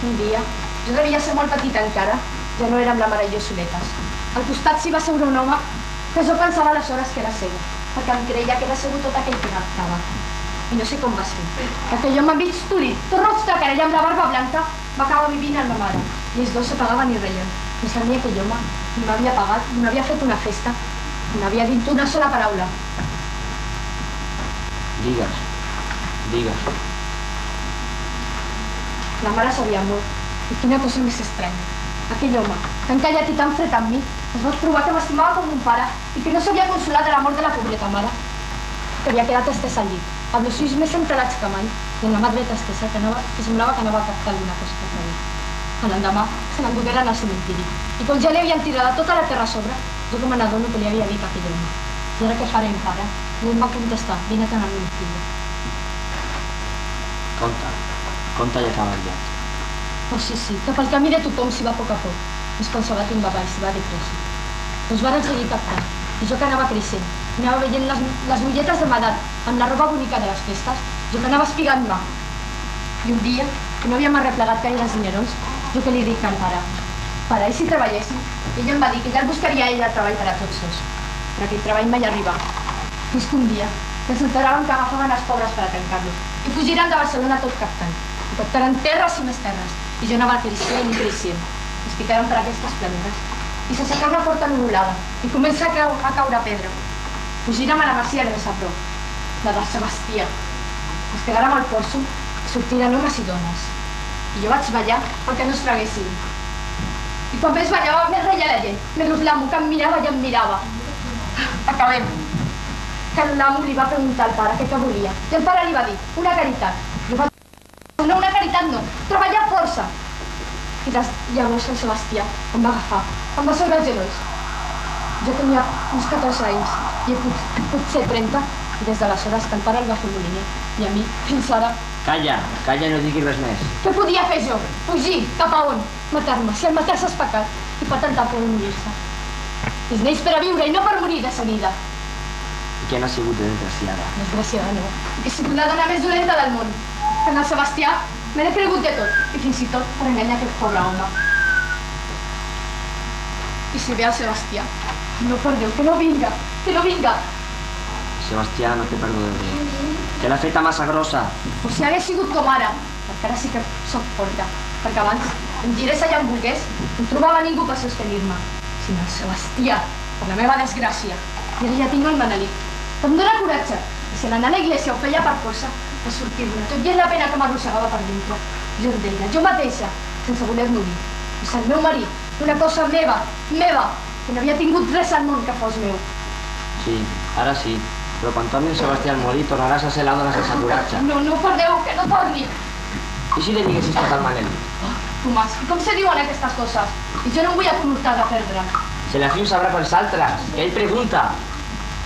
Un dia, jo devia ser molt petita encara, ja no era amb la mare i jo soletes. Al costat s'hi va seure un home que jo pensava aleshores que era cega, perquè em creia que era segur tot aquell que captava. I no sé com va ser. Aquell home mig turit, tot roig de cara i amb la barba blanca, va acabar vivint amb ma mare. I els dos se pagaven i reien. I sabia que aquell home ni m'havia pagat, ni m'havia fet una festa, ni m'havia dit una sola paraula. Digues. Digues. La mare s'havia mort. I quina cosa més estranya. Aquell home, tan callat i tan fred amb mi, es va provar que m'estimava com un pare i que no s'havia consolat de la mort de la pobreta mare, que havia quedat estesa al llit, amb els ulls més entelats que mai, i amb la mà dreta estesa, que semblava que anava a captar alguna cosa que feia. A l'endemà se l'endugueren al cementiri, i com ja li havien tirat tota la terra a sobre, jo com me n'adono que li havia dit a aquell home. I ara què farem, pare? I ell em va contestar, vine a tenir el meu fill. Conta ja acaba el viatge. Oh, sí, que pel camí de tothom s'hi va a poc a poc. Més quan se va tombar baix, s'hi va de pressa. Doncs varen seguir captant, i jo que anava creixent, anava veient les mulletes de m'edat, amb la roba bonica de les festes, jo que anava espigant-me. I un dia, que no havíem arreplegat gaire els dinerons, jo que li dic al pare, pare, i si treballéssim? I ella em va dir que ja el buscaria ella el treball per a tots dos. Però aquell treball mai arriba. Fins que un dia, que s'enteraven que agafaven els pobres per a tancar-lo, i fugiran de Barcelona tot captant. I captaran terres i més terres. I jo anava creixent i creixent. Es picaren per aquestes planeres. I s'aixecà una porta nuvolada i comença a caure pedra. Fugirem a la masia de més a prop, la del Sebastià. Es quedarem al porxo i sortiran homes i dones. I jo vaig ballar perquè no es freguessin. I quan més ballava, més reia la gent. Menys l'amo, que em mirava i em mirava. Acabem. Que l'amo li va preguntar al pare què volia. I el pare li va dir, una caritat. Jo vaig dir, no, una caritat no, treballar força. I llavors el Sebastià em va agafar, em va seure als genolls. Jo tenia uns 14 anys i potser 30, i des d'aleshores que el pare el va fer moliner. I a mi, fins ara... Calla, calla, no diguis res més. Què podia fer jo? Fugir? Cap a on? Matar-me. Si el matar és pecat, i fa tanta por de morir-se. Es neix per a viure i no per morir de seguida. I què n'ha sigut de desgraciada? Desgraciada no. He sigut la dona més dolenta del món. Que en el Sebastià me n'he cregut de tot, i fins i tot per enganyar aquest pobre home. I si ve el Sebastià, no per Déu, que no vinga, que no vinga. Sebastià no té perdó de Déu. Te l'ha feta massa grossa. O si hagués sigut com ara, perquè ara sí que soc forta, perquè abans em girés allà on volgués, no trobava ningú per sostenir-me, sinó el Sebastià, per la meva desgràcia. I ara ja tinc el Manelic, que em dóna coratge, i si l'anar a l'església ho feia per força, per sortir-ne, tot i és la pena que m'arrossegava per dintre. Jo em deia, jo mateixa, sense voler morir. És el meu marit, una cosa meva, que no havia tingut res al món que fos meu. Sí, ara sí. Però quan torni el Sebastià al morir tornaràs a ser la dona sense coratge. No, no, per Déu, que no torni. I si li diguessis tot al Manelic? Tomàs, com se diuen aquestes coses? I jo no em vull aconhortar de perdre. Se la fiu sabrà pels altres, que ell pregunta.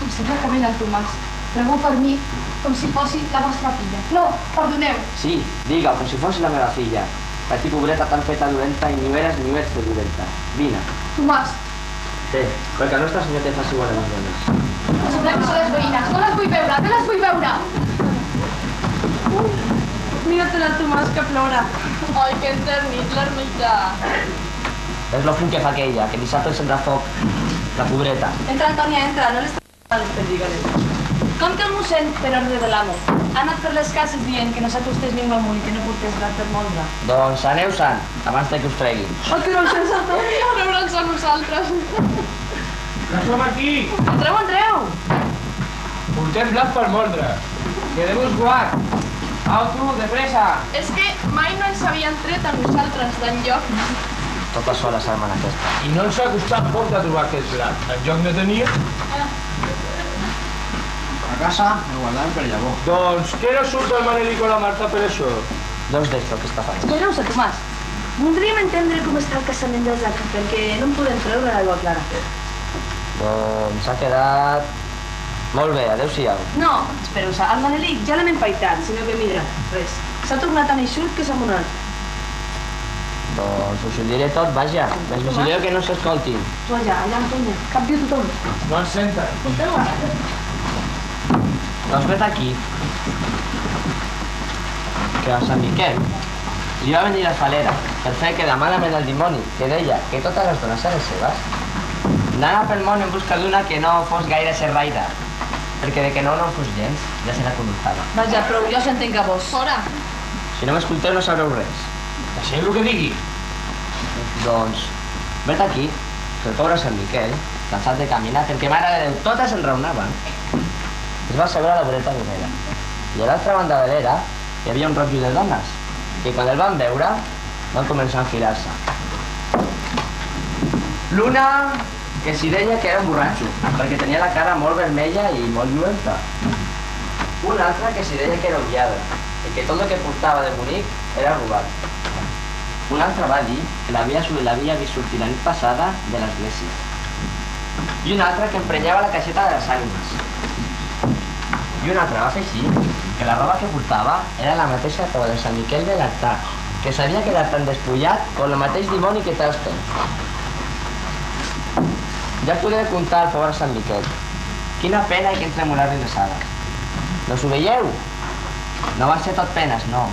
Em sembla que ven el Tomàs. Prego per mi com si fossi la vostra filla. No, perdoneu. Sí, digue-ho, com si fos la meva filla. La ti pobreta tan feta dolenta i ni ho eres ni ho ets de dolenta. Vine. Tomàs. Té, perquè el nostre senyor te faci igual a les dones. No sembla que són les veïnes. No les vull veure, no les vull veure. Mira-te'n el Tomàs que plora. Ai, que enternit, l'ermita. És lo fin que fa aquella, que dissabte encendrà foc. La pobreta. Entra, Antònia, entra, no l'està desperdiga-li. Com que el mossèn, per ordre de l'amo, ha anat per les cases dient que no s'acostés ningú al molí, que no portés res per moldre. Doncs aneu-se'n, abans de que us treguin. Oh, que no el sents, Antònia, rebre'ns a nosaltres. Ja som aquí! Entreu, entreu! Portem blat per mordre. Quedem-vos guat. Au, tu, de pressa! És que mai no ens havien tret a nosaltres d'enlloc. Tota sola s'armen aquesta. I no ens ha costat poc de trobar aquest blat. En lloc de tenir... A casa me guardàvem per llavor. Doncs, què no surt el Manelic o la Marta per això? Doncs d'això que està fent. Espereu-se, Tomàs. Voldríem entendre com està el casament del Zac, perquè no en podem treure l'aigua clara. Doncs s'ha quedat... Molt bé, adeu-siau. No, espereu-se, el Manelic ja l'hem empaitat, sinó que mira, res. S'ha tornat tan eixut que s'ha amonat. Doncs us ho diré tot, vaja. Més vigileu que no s'escoltin. Tu allà, Antònia, cap diu tothom. No ens senten. Escolteu ara. Doncs vet aquí. Que a Sant Miquel li va venir la falera per fer que demana-me del dimoni, que deia que totes les dones eren seves, anava pel món en busca d'una que no fos gaire serraire, perquè de que no fos gens, ja se la conductava. Vaja, però jo s'entenc a vos. Fora. Si no m'escolteu no sabreu res. Deixem el que digui. Doncs, vet aquí, que el pobre Sant Miquel, cansat de caminar, perquè mare de Déu, totes enraonaven, es va asseure a la voreta d'una era. I a l'altra banda de l'era hi havia un rotllo de dones, que quan el van veure van començar a enfilar-se. L'una que s'hi deia que era un borratxo, perquè tenia la cara molt vermella i molt lluenta. Una altra que s'hi deia que era un lladre, i que tot el que portava de bonic era robat. Un altre va dir que l'havia vist sortir la nit passada de l'església. I un altre que emprenyava la caixeta de les ànimes. I un altre va fer així, que la roba que portava era la mateixa que la de Sant Miquel de l'Artà, que s'havia quedat tan despullat com el mateix dimoni que traus tots. Ja us podré contar el pobre Sant Miquel. Quina pena i quin tremolar-li les ales. No us ho veieu? No va ser tot penes, no.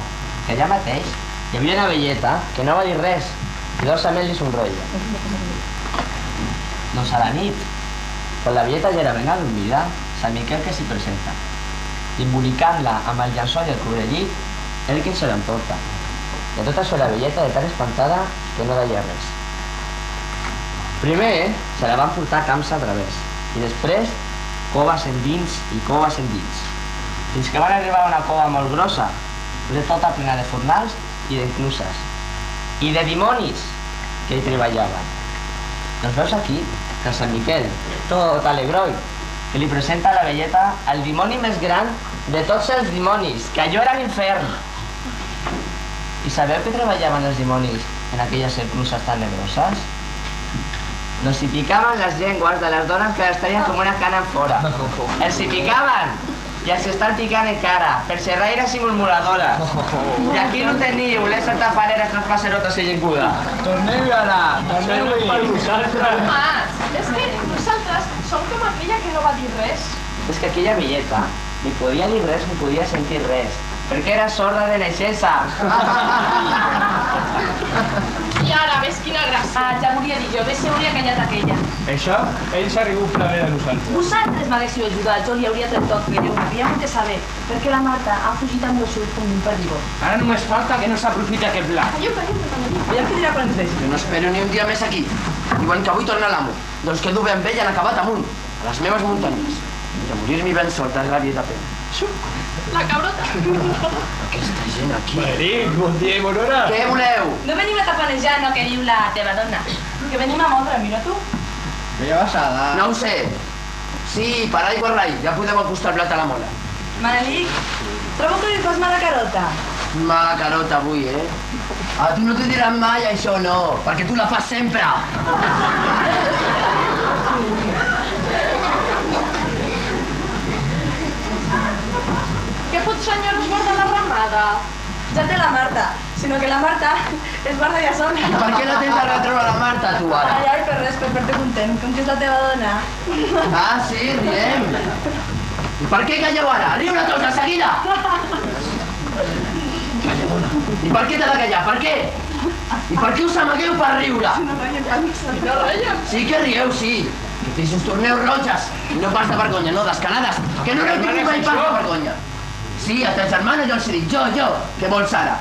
Que allà mateix hi havia una velleta que no va dir res i dolçament li somreia. Doncs a la nit, quan la velleta ja era ben adormida, Sant Miquel que s'hi presenta. I embolicant-la amb el llençol i el cobrellit, ell que se l'emporta. I a tot això la velleta de tan espantada que no deia res. Primer se la van portar camps a través i després coves endins i coves endins. Fins que van arribar a una cova molt grossa, tota plena de fornals i d'incluses, i de dimonis que hi treballaven. Els veus aquí, que el Sant Miquel, tot alegroi, que li presenta a la velleta el dimoni més gran de tots els dimonis, que allò era l'infern. I sabeu que treballaven els dimonis en aquelles incluses tan negroses? Doncs hi picaven les llengües de les dones que les tenien com una cana fora. Els hi picaven i els estan picant encara, per xerraires i murmuradores. I aquí no teniu les tafareres, les passerotes i llenguda. Torneu-hi ara, torneu-hi per vosaltres. Mas, és que nosaltres som com aquella que no va dir res. És que aquella velleta ni podia dir res ni podia sentir res, perquè era sorda de naixença. I ara, ves quina gràcia. Ah, ja volia dir jo, bé se hauria callat aquella. Això, ell s'ha rigut plaer de nosaltres. Vosaltres m'haguéssiu ajudat, jo li hauria tret tot, greu, que ja de saber, perquè la Marta ha fugit amb el seu com un perdigó. Ara només falta que no s'aprofiti aquest pla. Aviam què dirà quan ens vegi. Jo no espero ni un dia més aquí. Diuen que avui torna l'amo. Doncs quedo ben vell en acabat amunt, a les meves muntanyes. I a morir-m'hi ben sol de ràbia i de pena. La cabrota. Aquesta gent aquí... Maric, bon dia i bona hora. Què voleu? No venim a tafanejar, no, que diu la teva dona. Que venim a moldre, mira tu. Bella basada. No ho sé. Sí, per aigua rai, ja podem acostar el plat a la mola. Manelic, trobo que li fas mala carota. Mala carota avui, eh? A tu no t'ho diran mai, això no, perquè tu la fas sempre. Què pot senyor es guarda la ramada? Ja té la Marta, sinó que la Marta es guarda ja sola. I per què no tens de retreure la Marta, tu, ara? Ai, ai, per res, per fer-te content, com que és la teva dona. Ah, sí, riem. I per què calleu ara? Riure tots de seguida! I per què t'ha de callar? Per què? I per què us amagueu per riure? No reiem. Sí que rieu, sí. Que us torneu roges. I no pas de vergonya, no, descanades. Que no n'heu tingut mai pas de vergonya. Sí, a ta germana jo els he dit, jo. Què vols ara?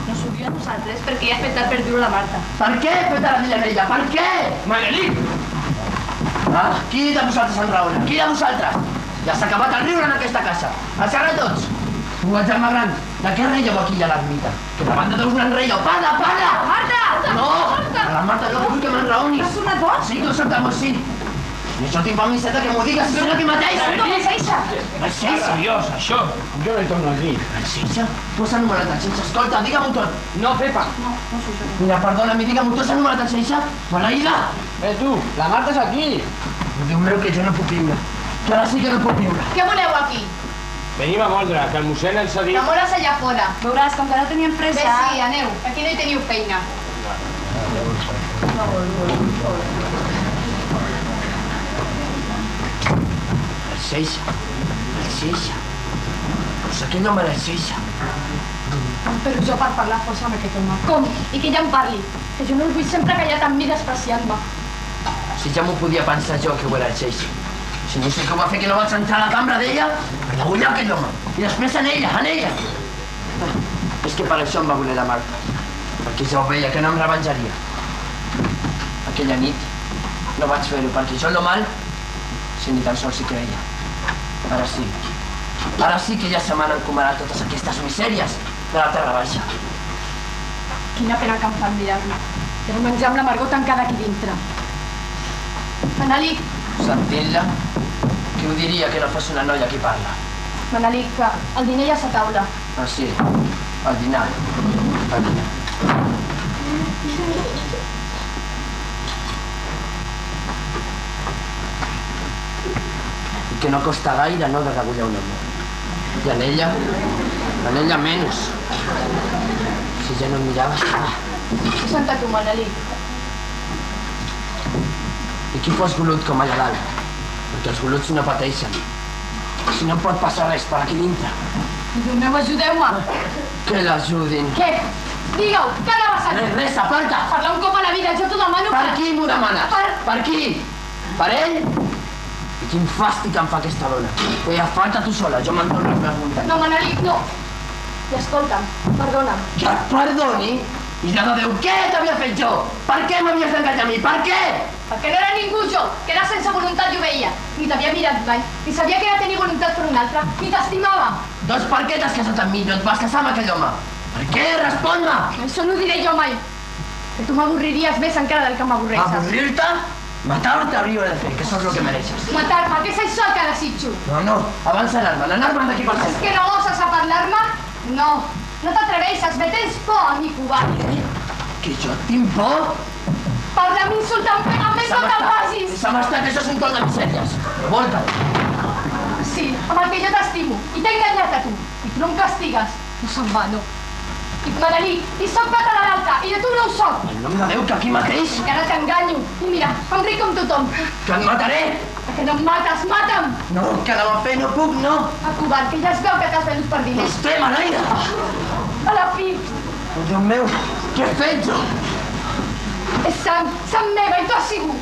No s'ho diu a nosaltres perquè ja ha fet tard per dir-ho a la Marta. Per què fet a la dilla d'ella? Per què? Manelic! Ah, qui de vosaltres enraona? Qui de vosaltres? Ja s'ha acabat el riure en aquesta casa. A xerrar tots. Tu, el germà gran, de què reieu aquí a l'ermita? Que davant de Déu no en reieu. Para! Marta! No! A la Marta no vull que m'enraonis. T'has sonat boig? Sí, que ho sento molt, sí. I això tinc per mi seta que m'ho digues, si sóc aquí mateix. Com és eixa? El Seixa? Seriós, això. Jo no hi torno a dir. El Seixa? Tu has anomenat el Seixa. Escolta, digue-m'ho tot. No, Pepa. Mira, perdona'm, digue-m'ho, tu has anomenat el Seixa? Maleïda! Tu, la Marta és aquí. Déu meu, que jo no puc viure. Que ara sí que no puc viure. Què voleu aquí? Venim a moldre, que el mossèn ens ha dit... La moles allà fora. Veuràs, com que no teníem Bé, pressa... sí, aneu. Aquí no hi teniu feina. El Seixa. El Seixa. Pues aquell home era el Seixa. Però jo per parlar força amb aquest home. Com? I que ja em parli. Que jo no el vull sempre callat amb mi despreciant-me. Si ja m'ho podia pensar jo que ho era el Seixa. Si no sé què ho va fer que no vaig entrar a la cambra d'ella per degullar aquell home. I després en ella. És que per això em va voler la Marta. Perquè ja ho veia, que no em revenjaria. Aquella nit no vaig fer-ho, perquè jo en lo mal, si ni tan sols hi creia. Ara sí. Ara sí que ja se m'han encomanat totes aquestes misèries de la Terra Baixa. Quina pena que em fan mirar-me. Però menjar amb la Margot tancada aquí dintre. Manelic, Sentint-la, qui ho diria que no fos una noia qui parla? Manelic, que el diner ja és a taula. Ah, sí, el dinar. El dinar. I que no costa gaire, no, de degullar un home. I en ella menys. Si ja no em miraves... Senta tu, Manelic. I qui fos golut com allà dalt? Perquè els goluts no pateixen. Si no pot passar res per aquí dintre. Déu meu, ajudeu-me. Que l'ajudin. Què? Digue-ho, què ha de passar? Res, aparta! Parlar un cop a la vida, jo t'ho demano Per qui m'ho demanes? Per... Per qui? Per ell? I quin fàstic em fa aquesta dona. Feia falta tu sola, jo me'n torno les meves muntanyes. No, Manelic, no. I escolta'm, perdona'm. Que et perdoni? I de Déu, què t'havia fet jo? Per què m'havies d'enganyar a mi? Per què? Perquè no era ningú jo, que era sense voluntat i ho veia. Ni t'havia mirat mai, ni sabia que era tenir voluntat per un altre, ni t'estimava. Doncs per què t'has casat amb mi? No et vas casar amb aquell home? Per què? Respon-me! Això no ho diré jo mai. Que tu m'avorriries més encara del que m'avorreixes. Avorrir-te? Matar-te hauria de fer, que això és el que mereixes. Matar-me, que és això el que desitjo. No, abans l'anar-me d'aquí per És sempre. que no oses a parlar-me? No, no t'atreveixes, me tens por a mi, covard. Que jo tinc por? Parla'm insultant, pega'm més, no te'l facis. Deixa'm estar, que això és un col de misèries. Revolta't. Sí, amb el que jo t'estimo, i t'he enganyat a tu, i tu no em castigues. No se'n va, no. Dic Manelic, i soc pata de l'alta, i de tu no ho soc. En nom de Déu, que aquí mateix? Encara t'enganyo. I mira, em ric com tothom. Que et mataré! Que no em mates, mata'm! No, que no m'ha fet, no puc, no. A covard, que ja es veu que t'has venut per diners. Vostè, Maleida! A la fi, Oh, Déu meu, què he fet jo? és sang meva, i tu has sigut.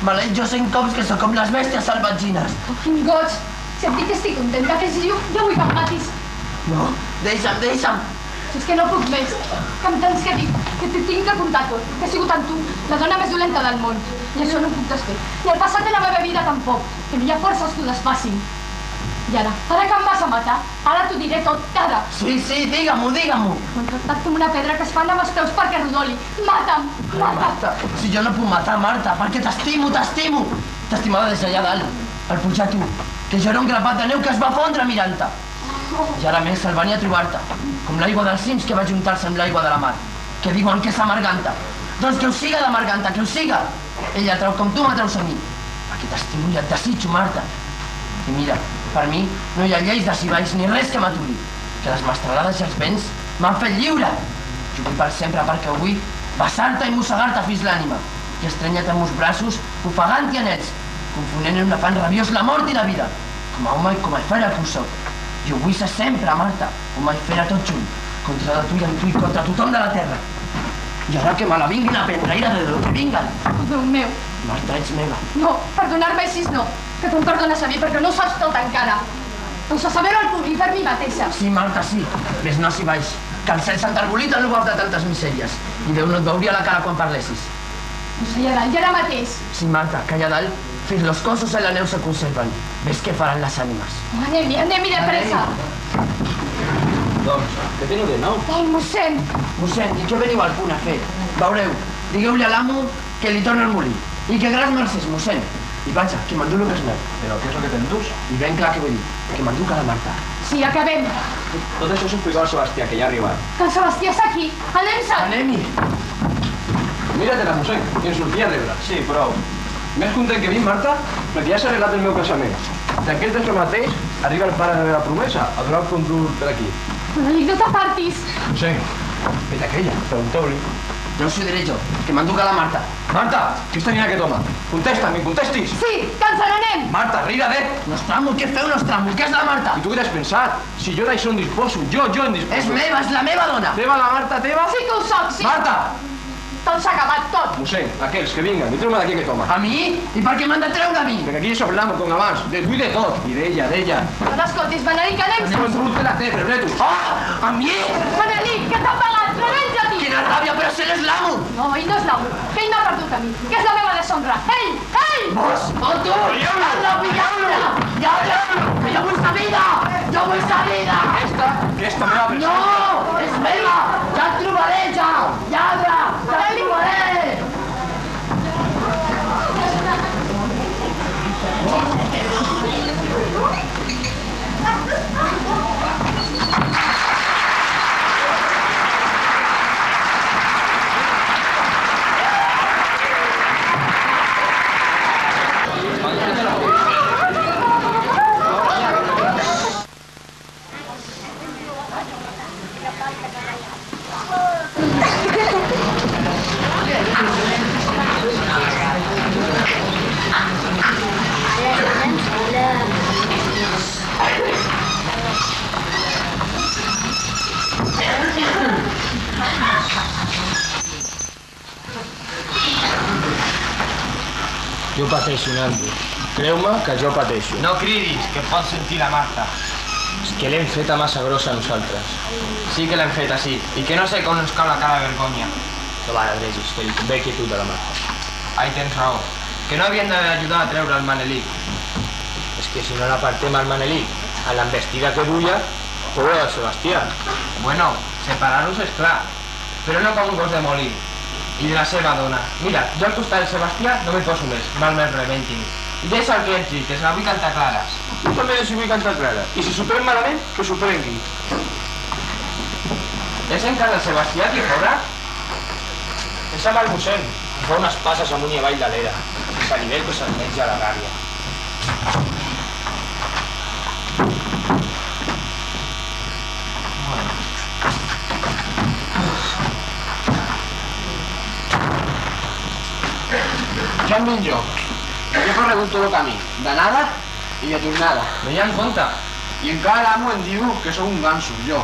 Maleït jo 100 cops que sóc com les bèsties salvatgines. Oh, quin goig. Si et dic que estic contenta que ets viu, ja vull que em matis. No, deixa'm. Si és que no puc més. Que em tens que dir, que t'hi tinc que contar tot. Que he sigut amb tu la dona més dolenta del món. I això no ho puc desfer. I el passat de la meva vida tampoc. Que no hi ha forces que ho desfacin. I ara que em vas a matar, ara t'ho diré tot, ara. Sí, digue-m'ho. M'han tractat com una pedra que es fan amb els peus perquè rodoli. Mata'm. Marta, si jo no puc matar, Marta, perquè t'estimo. T'estimava des d'allà dalt, al pujar tu, que jo era un grapat de neu que es va fondre mirant-te. I ara més el venia a trobar-te, com l'aigua dels cims que va juntar-se amb l'aigua de la mar, que diuen que és amarganta. Doncs que ho siga d'amarganta, que ho siga. Ella treu com tu m'atreus a mi, perquè t'estimo i et desitjo, Marta. I mira, per mi no hi ha lleis de si baix ni res que m'aturi, que les mestralades i els vents m'han fet lliure. Jo vull per sempre perquè vull besar-te i mossegar-te fins l'ànima i estrenyar-te amb els braços, ofegant-t'hi anets, confonent en un afany rabiós la mort i la vida, com a home i com a fera que ho soc. Jo vull ser sempre, Marta, home i fera tot junt, contra de tu i amb tu i contra tothom de la terra. I ara que me la vinguin a prendre, ira de lo que vinguen. Oh, Déu meu. Marta, ets meva. No, perdonar-me així no. Que tu em perdones a mi perquè no ho saps tot encara. Doncs a saber-ho al públic per mi mateixa. Sí, Marta, sí. Ves no s'hi baix, que el cel s'enterbolita en l'obaf de tantes misèries. I Déu no et veuria la cara quan parlessis. Doncs allà dalt, ja ara mateix. Sí, Marta, que allà dalt fins los cossos en la neu se conserven. Ves què faran les ànimes. Oh, anem-hi de pressa. Doncs, què teniu de nou? Ai, mossèn. Mossèn, i què veniu al punt a fer? Veureu, digueu-li a l'amo que li torna el molí. I que grans mercès, mossèn. I vaja, que m'endú el que és meu. Però què és el que t'endús? I ben clar que vull dir, que m'endú a la Marta. Sí, acabem. Tot això s'ho explica al Sebastià, que ja ha arribat. Que el Sebastià és aquí. Anem-se'n. Anem-hi. Mira-te-la, mossèn, i ens sortia a rebre. Sí, prou. Més content que mi, Marta, perquè ja s'ha arreglat el meu casament. D'aquest després mateix arriba el pare de la meva promesa a donar el condut per aquí. Manelic, no t'apartis. Mossèn, vete aquella, pregunteu-li. Ja us ho diré jo, que m'enduc a la Marta. Marta, què està dient aquest home? Contesta'm, que contestis! Sí, que ens n'anem. Marta, ridadet! Nostramo, què feu, Nostramo? Què és la Marta? I tu què t'has pensat? Si jo d'això en disposo, jo en disposo. És meva, és la meva dona. Teva la Marta, teva? Sí que ho soc, sí. Marta! Tot s'ha acabat, tot. Mossèn, aquells que vinguen, i treu-me d'aquí aquest home. A mi? I per què m'han de treure a mi? Perquè aquí sóc l'amo com abans, de tu i de tot. I d'ella. No t'escoltis, Manelic, anem-se'n. Anem en brut de la té, rebretos. Oh, a mi? Manelic, que t'ha pagat, revenja-t'hi. Quina ràbia, però si ell és l'amo. No, ell no és l'amo, que ell m'ha perdut a mi, que és la meva deshonra. Ell! Vos, o tu? Pilleu-la, pilleu-la! Que jo vull sa vida! Jo vull sa vida! Aquesta meva persona. No, és meva! Ja et trobaré, ja! Lladre, ja et trobaré! Jo pateixo, Nando. Creu-me que jo pateixo. No cridis, que pot sentir la Marta. És que l'hem feta massa grossa a nosaltres. Sí que l'hem feta, sí. I que no sé com ens cau la cara de vergonya. No va, Regis, que li convé quietud a la Marta. Ai, tens raó. Que no havien d'ajudar a treure el Manelic. És que si no l'apartem al Manelic, a l'embestida que duia, Pobre de Sebastià. Bueno, separar-los és clar, però no com un gos de molí. I de la seva dona. Mira, jo al costat del Sebastià no m'hi poso més, mal me'l rebentin. I deixa el que ets, que se la vull cantar clares. Jo també si vull cantar clara. I si s'ho pren malament, que s'ho prengui. És encara el Sebastià aquí fora? És amb el mossèn. Fa unes passes amunt i avall de l'era. Se li veu que se'l menja la gàbia. Ja em vinc jo. Jo he corregut tot el camí, d'anada i de tornada. No hi ha en compte. I encara l'amo em diu que sóc un ganso, jo.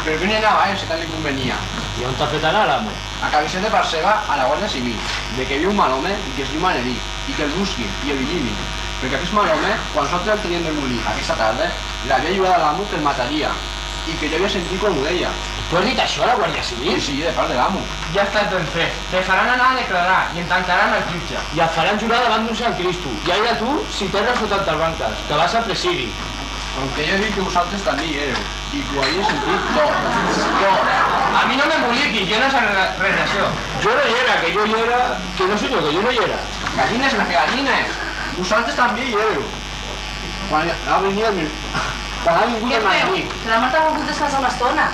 Però que n'hi anava, si tant li convenia. I on t'ha fet anar l'amo? A Cabicet de Parcega, a la Guàrdia Civil, de que viu un mal home i que es diu Manelic, i que el busquin i el vigilin. Perquè aquest mal home, quan nosaltres el teníem del molí aquesta tarda, l'havia lliurat a l'amo que el mataria. I que jo havia sentit com ho deia. Tu has dit això a la Guàrdia Civil? Sí, de part de l'amo. Ja està ben fet. Te faran anar a declarar i en tancaran el jutge. I et faran jurar davant d'un Sant Cristo. I allà tu, si terres o tantes banques, que vas a presidi. Com que jo he dit que vosaltres també hi éreu, i que ho havia sentit tot. A mi no m'emboliquis, jo no sé res d'això. Jo no hi era, que jo hi era... Que no senyor, que jo no hi era. Gallines, la que gallines. Vosaltres també hi éreu. Quan ha vingut el Manelic. Que la Marta ha volgut descansar una estona.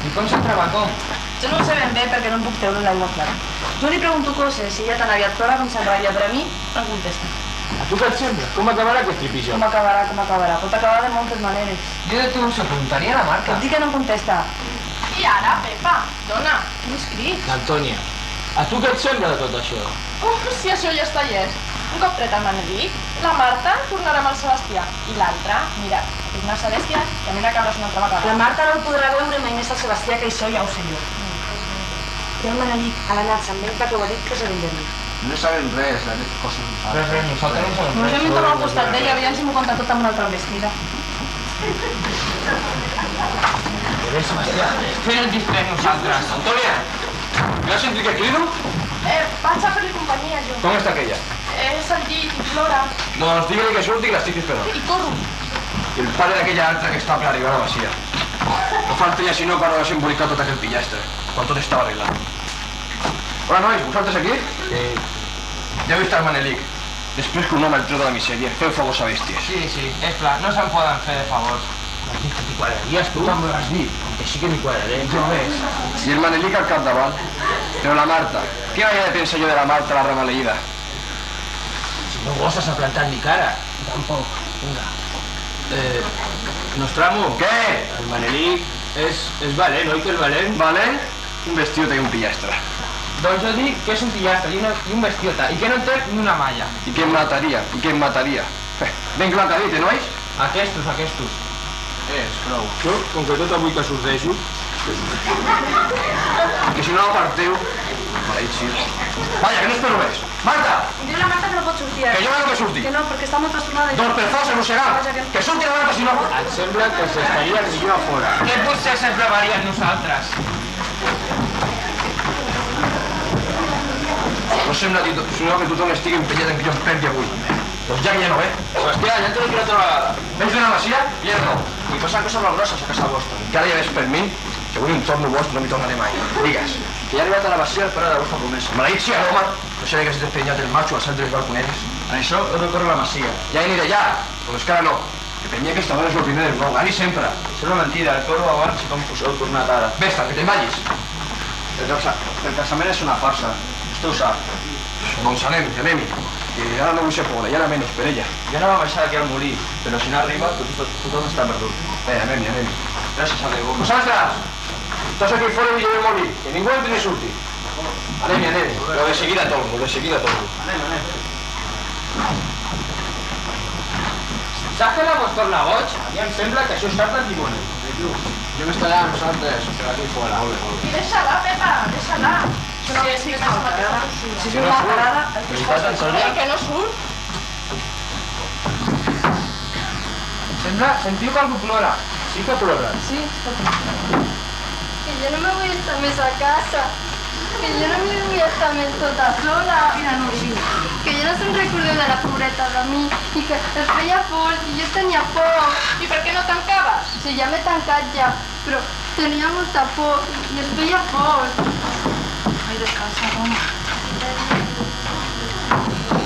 I com se'n troba, com? Jo no ho sé ben bé perquè no em puc treure l'aigua clara. Jo li pregunto coses i ella tan aviat plora com s'enrabia, però a mi no em contesta. A tu què et sembla? Com acabarà aquest tripijó? Com acabarà? Pot acabar de moltes maneres. Jo de tu se preguntaria a la Marta. Et dic que no em contesta. I ara, Pepa, dona, m'he escrit. L'Antònia, a tu què et sembla de tot això? Si això ja està llest. Un cop tret el Manelic, la Marta tornarà amb el Sebastià. I l'altra, mira, tornar-se bèstia i a mi una cabra una altra vegada. La Marta no el podrà veure mai més al Sebastià, que això ja ho sé jo. I el Manelic ha d'anar amb ell perquè ho ha dit que s'ha de dir. No sabem res d'aquestes coses. Res, nosaltres no sabem res. Jo m'he tornat al costat d'ella, aviam si m'ho conta tot amb una altra vestida. Sebastià, fent el distret nosaltres. Antònia, m'has sentit que crido? Vaig a fer-li companyia, jo. Com està aquella? He sentit i plora. Doncs digue-li que surti i l'estic esperant. I corro. I el pare d'aquella altra que està per arribar a la masia. No faltaria sinó que no hagués embolicat tot aquell pillastre, quan tot estava arreglat. Hola, nois, vosaltres aquí? Sí. Ja heu vist el Manelic. Després que un home el treu de la misèria, feu favors a bèsties. Sí, és clar, no se'n poden fer de favors. T'hi quadraries tu? Com m'ho has dit? Que sí que m'hi quadraré. Ja ves. I el Manelic al capdavant. Però la Marta, què vaig de pensar jo de la Marta, la remaleïda? Si no gosses a plantar ni cara. Tampoc. Vinga. Nostramo. Què? El Manelic és valent, oi que és valent? Valent? Un vestiota i un pillastre. Doncs jo dic que és un pillastre i un bestiota i que no en té ni una malla. I que em mataria, Ben clar que ha dit, nois? Aquestos. És prou. Jo, com que tot avui que sordejo... Que si no aparteu... Maleïts. Vaja, que no espero res. Marta! Diu la Marta que no pot sortir. Que jo no que surti. Que no, perquè està molt trastornada. Doncs per força, mossegant. Que surti la Marta, si no... Em sembla que s'estaria millor a fora. Què potser se'ns provaríem nosaltres? No sembla, sinó que tothom estigui empenyat en que jo em perdi avui. Doncs ja que ja no ve. Sebastià, ja t'ho he dit una altra vegada. Veus d'una masia? Ja no. I passen coses molt grosses a casa vostra. Que ara ja ves per mi, que avui un torno vostre no m'hi tornaré mai. Digues. Que ja ha arribat a la masia el pare de la vostra promesa. Maleït sia, home. No sé que s'ha despenyat el macho al centre dels balconeres. En això heu de córrer la masia. Ja aniré ja, però és que ara no. Que per mi aquesta dona és el primer del nou, ara i sempre. És una mentida, el corro abans i com us heu tornat ara. Vés-te'n, que te'n vagis. El casament és una farsa. Vostè ho sap. Doncs anem-hi. I ara no vull ser pobre, i ara menys per ella. Jo anava a baixar aquí al molí, però si no arriba, tothom està perdut. Anem-hi. Gràcies a Déu. Vosaltres! Estàs aquí fora i jo al molí, que ningú entri ni surti. Anem-hi. Lo de seguida torno. Anem. Saps que la vos torna boig? A mi em sembla que això està tan dimoni. Jo m'estaré amb vosaltres, per aquí fora. I deixa-la, Pepa, deixa-la. Si és una parada, que no surt. Sentiu que algú plora. Sí que plora. Sí, que yo no me voy a estar més a casa. que jo no m'hi vull estar més tota sola. Mira, Nuri, vine. Que jo no se'n recordeu de la pobreta de mi i que es feia fort i jo tenia por. I per què no tancaves? Sí, ja m'he tancat ja, però tenia molta por i es feia fort. Ai, descansa, dona.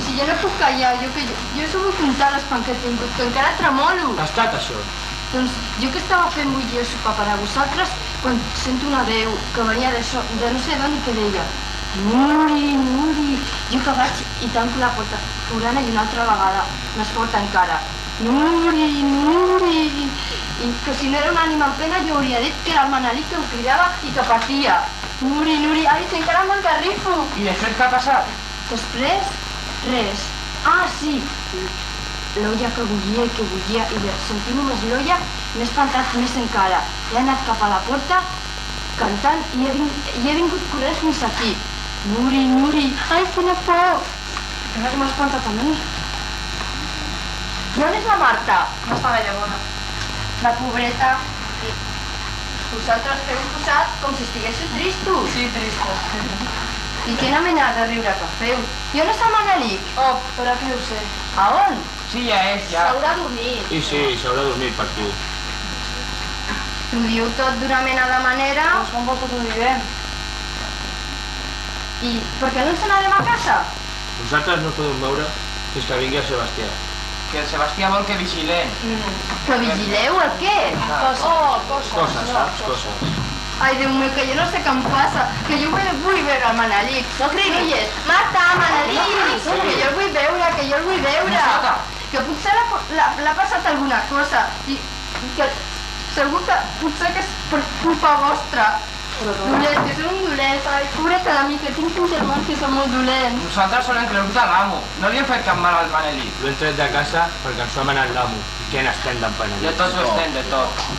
Si jo no puc callar, jo us ho vull contar l'espan que he tingut, que encara tremolo. Ha estat això? Doncs jo que estava fent bullir el sopar per a vosaltres, quan sento una veu que venia de no sé d'on i que deia Nuri, Nuri. Jo que vaig i tanco la porta, plorant i una altra vegada, més fort encara. Nuri, Nuri. I que si no era una ànima en pena jo hauria dit que era el Manelic que em cridava i que patia. Nuri, Nuri. Ai, si encara m'engarrifo. I després què ha passat? Després, res. Ah, sí. L'olla que bullia i de sentir només l'olla m'he espantat més encara. He anat cap a la porta cantant i he vingut corrents fins aquí. Nuri, Nuri, ai, quina por! Encara que m'ha espantat a mi. I on és la Marta? No estava llavors. La pobreta. Vosaltres feu posat com si estiguéssiu tristos. Sí, tristos. I quina mena de riure que feu. I on és el Manelic? Oh, però què ho sé. A on? Sí, ja és, ja. S'haurà dormit. I sí, s'haurà dormit per aquí. Ho diu tot d'una mena de manera. Doncs com vols que t'ho direm? I per què no ens n'anem a casa? Nosaltres no podem veure fins que vingui el Sebastià. Que el Sebastià vol que vigilem. Que vigileu el què? Coses, saps? Coses. Ai, Déu meu, que jo no sé què em passa, que jo vull veure el Manelic. No cridis. Marta, Manelic, que jo el vull veure, que jo el vull veure. Que potser l'ha passat alguna cosa i que segur que potser que és per culpa vostra. Dolents, que són dolents. Ai, pobreta de mi, que tinc uns germans que són molt dolents. Nosaltres solen cregut a l'amo. No li hem fet cap mal al Manelic. L'hem tret de casa perquè ens ho ha manat l'amo. Què n'estem d'en Manelic? De tots ho estem, de tot.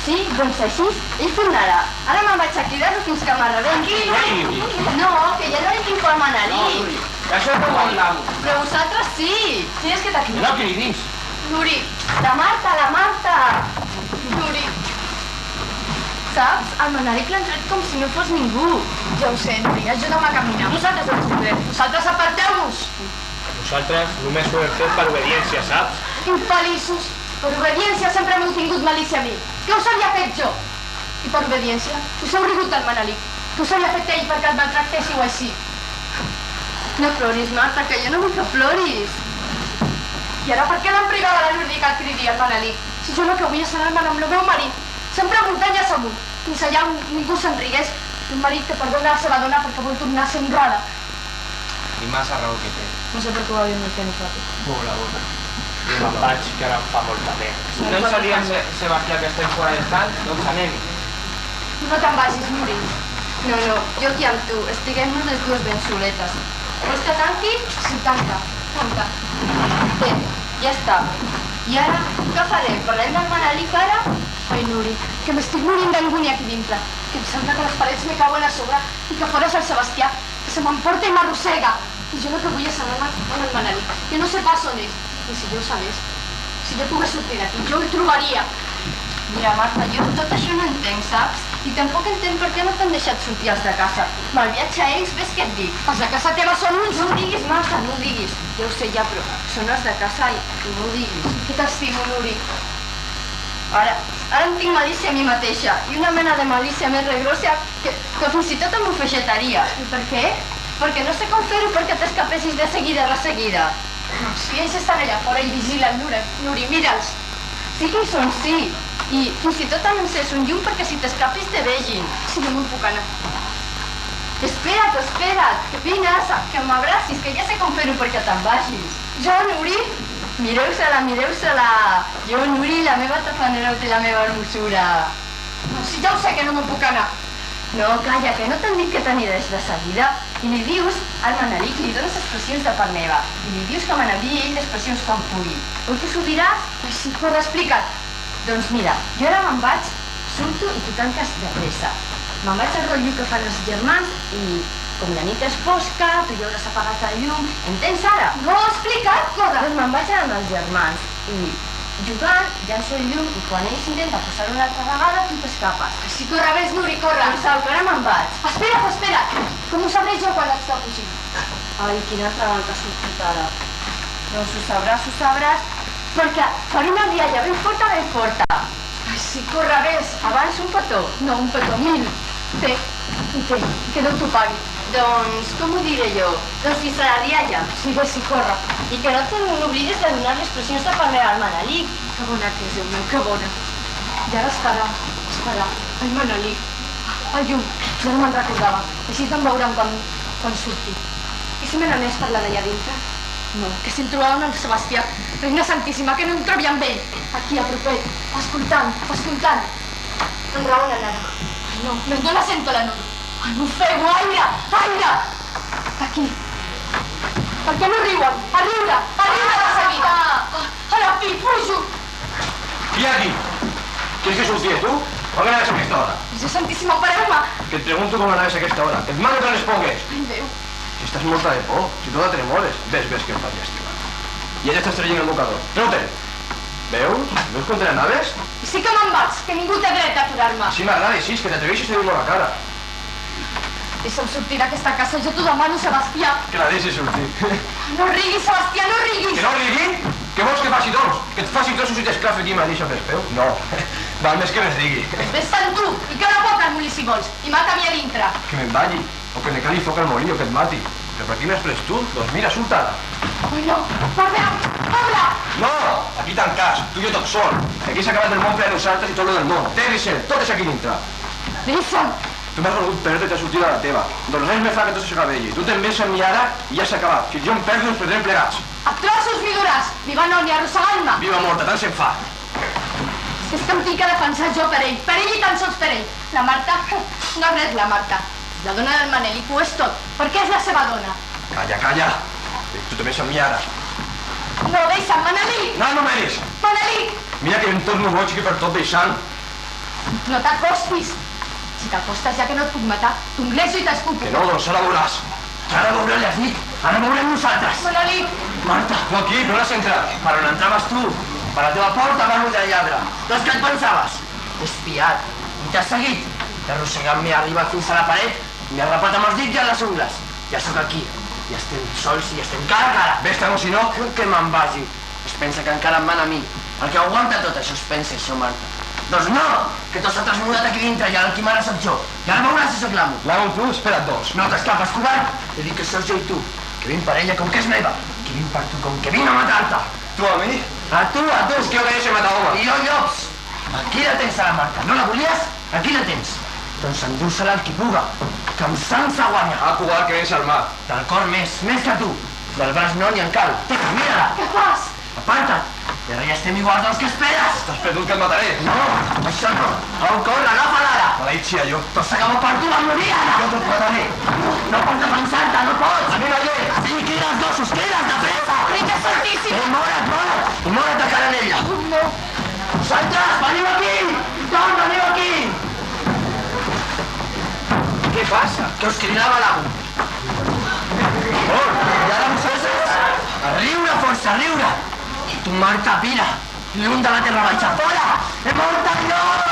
Sí, doncs així, ell tornarà. Ara me'n vaig a cridar-ho fins que m'arrebenti. No, que ja no li tinc por al Manelic. Això és com l'amo. Però vosaltres sí. Sí, és que t'aquí. No cridis! Nuri, la Marta. Nuri. Saps? El Manelic l'han tret com si no fos ningú. Ja ho sé, Nuri, ajuda'm a caminar. Nosaltres ens podem. Vosaltres aparteu-vos. Nosaltres només ho hem fet per obediència, saps? Infeliços. Per obediència sempre m'heu tingut malícia a mi. Què us havia fet jo? I per obediència us heu rigut del Manelic. Què us havia fet ell perquè el maltractéssiu així? No ploris, Marta, que jo no vull que ploris. I ara per què l'han privat a la Lourdes que el cridi el Manelic? Si jo el que vull és anar-me'n amb el meu marit, sempre muntanyes amunt, fins allà ningú se'n rigués. Un marit que perdona la seva dona perquè vol tornar a ser honrada. I massa raó que té. No sé per què ho havíem de fer nosaltres. Bona dona. Jo me'n vaig, que ara em fa molta pena. No ens sabia Sebastià que estem fora d'estat, doncs anem. No te'n vagis, Nuri. No, jo aquí amb tu. Estiguem-nos les dues ben soletes. Vols que tanqui? Sí, tanca. Bé, ja està. I ara, què farem? Parlem del Manelic ara? Ai, Nuri, que m'estic morint d'angúnia aquí dintre. Que em sembla que les parets me cauen a sobre i que fora és el Sebastià, que se m'emporta i m'arrossega. I jo el que vull és anar-me'n amb el Manelic. Jo no sé pas on és. I si jo ho sabés, si jo pogués sortir d'aquí, jo el trobaria. Mira, Marta, jo tot això no entenc, saps? I tampoc entenc per què no t'han deixat sortir els de casa. Mal viatge a ells, ves què et dic? Els de casa teva són uns... No ho diguis, Marta, no ho diguis. Ja ho sé ja, però són els de casa i no ho diguis. Que t'estimo, Nuri. Ara em tinc malícia a mi mateixa. I una mena de malícia més regrossa que fins i tot em bufeixetaria. I per què? Perquè no sé com fer-ho perquè t'escapessis de seguida. Si ells estan allà fora i vigilen, Nuri, mira'ls. Sí que hi són, sí. I fins i tot han encès un llum perquè si t'escapis te vegin. Si no me'n puc anar. Espera't, que vines, que m'abracis, que ja sé com fer-ho perquè te'n vagis. Jo, Nuri? Mireu-se-la. Jo, Nuri, la meva tafanerota i la meva hermosura. Si ja ho sé que no me'n puc anar. No, calla, que no t'han dit que t'aniràs de seguida. I li dius al Manelic, li dones expressions de part meva. I li dius que m'enviï ell d'expressions quan pugui. Oi que s'ho diràs? Sí, però explica't. Doncs mira, jo ara me'n vaig, surto i tu tanques de pressa. Me'n vaig al rotllo que fan els germans i com la nit és fosca, tu ja hauràs apagat el llum. Entens ara? No, explica't, corre. Doncs me'n vaig amb els germans i jugant, llanço el llum i quan ells intenten posar-ho una altra vegada, tu t'escapes. Si corre, ves, Nuri, corre. Pensau, que ara me'n vaig. Espera't. Com ho sabré jo quan està fugint? Ai, quina traga que ha sortit ara. Doncs ho sabràs, perquè faré una rialla ben forta. Ai, sí, corre, ves. Abans un petó. No, un petó, 1000. Té, que no t'ho pagui. Doncs, com ho diré jo? Doncs fins a la rialla. Sí, ves, sí, corre. I que no t'oblides de donar les pressions de parlar al Manelic. Que bona que és, Déu meu, que bona. I ara estarà. Ai, Manelic. Ai, llum, ja no me'n recordava. Així te'n veurem quan surti. I si me n'anés parlant allà dintre? No, que si el trobàvem el Sebastià. Reina Santíssima, que no em trobi amb ell. Aquí, a propet, escoltant. Amb raó, la nana. Ai, no la sento, la nana. Ai, no ho feu, aire! Aquí. Per què no riuen? A riure de seguida. A la fi, fujo. Qui hi ha aquí? Quieres que surti tu? O que anaves a aquesta hora? Déu Santíssima, pareu-me. Que et pregunto com anaves a aquesta hora. Et mano que respongues. Ai, Déu. Si estàs morta de por, si tota tremores. Ves que em faig llàstima. I ell està estrellint el mocador. Trota-li. Veus com te n'anaves? I sí que me'n vaig, que ningú té dret a aturar-me. Sí m'agrada, sí, és que t'atreveixes a dir-me a la cara. Deixa'm sortir d'aquesta casa, jo t'ho demano, Sebastià. Que la deixis sortir. No riguis, Sebastià, no riguis. Que no rigui? Què vols que faci, doncs? Que et faci trossos i t'esclafi aquí mateix amb els peus? No, val més que res digui. Ves-te'n tu, i que no pot al molí si vols, i mata-m'hi a dintre. Que me'n vagi, o que ne cali foc al molí, o que et mati. Però per aquí m'has pres tu? Doncs mira, surta-la. Ai, no, Pabla! No, aquí tancàs, tu i jo tot sol. Aquí s'ha acabat el món per a nosaltres i tot el del món. Terri-se'l, tot és aquí dintre. Deixa'm. Tu m'has volgut perdre i t'has sortit a la teva. Doncs res me fa que tot s'acabi. Tu te'n vens amb mi ara i ja s'ha acabat. Si jo em perdo ens perdrem plegats. A trossos m'hi duràs, viva Noni, arrossegant-me. Viva morta, tant se'n fa. És que em tinc que defensar jo per ell i tan sols per ell. La Marta, no és res la Marta. La dona del Manelic ho és tot, perquè és la seva dona. Calla. Tu te vens amb mi ara. No, deixa'm, Manelic! No m'eres. Manelic! Mira que em torno boig que per tot deixant. No t'acostis. Si t'acostes ja que no et puc matar, t'unglejo i t'escupo. Que no, doncs ara veuràs. Ara veurem, li has dit. Ara veurem nosaltres. Manelic! Marta, tu aquí, però on has entrat? Per on entraves tu? Per la teva porta vas de lladre. Doncs què et pensaves? T'he espiat i t'has seguit. T'he arrossegat m'he arribat fins a la paret, m'he arrapat amb els dits i amb les ungles. Ja sóc aquí. Ja estem sols i estem cara a cara. Ves-te'n o si no, que me'n vagi. Es pensa que encara em mana a mi. El que aguanta tot això es pensa això, Marta. Doncs no, que tots t'has mudat aquí dintre i ara el qui mana soc jo. I ara veuràs si soc l'amo. L'amo tu? Espera't, doncs. No t'escapes, covard. He dit que soc jo i tu. Que vinc per ella com que és meva. Que vinc per tu com que vinc a matar-te. Tu a mi? A tu. És que obedeix a matar home. I jo, llops. Aquí la tens a la Marta. No la volies? Aquí la tens. Doncs endú-se-la el qui puga. Que amb sang se guanya. Ah, covard, que vens armat. Del cor més que tu. Del braç no ni en cal. Mira-la. Què fas? Aparta't. I ara ja estem igual dels que esperes. T'has perdut que et mataré. No, això no. On corre, agafa-la ara. Maleïtsia, jo. Tot s'acaba per tu, va morir ara. Jo te't mataré. No pots defensar-te, no pots. A mi no hi. Sí, crida els gossos, crida's de pressa. Crida santíssim. Mora't. I mora't a cara en ella. No. Vosaltres, veniu aquí. Tots, veniu aquí. Què passa? Que us cridava l'amo. I ara vosaltres? A riure, força, a riure. Tu, Marta, pira. Lluny de la terra baixa. Fora! He mort el lloc!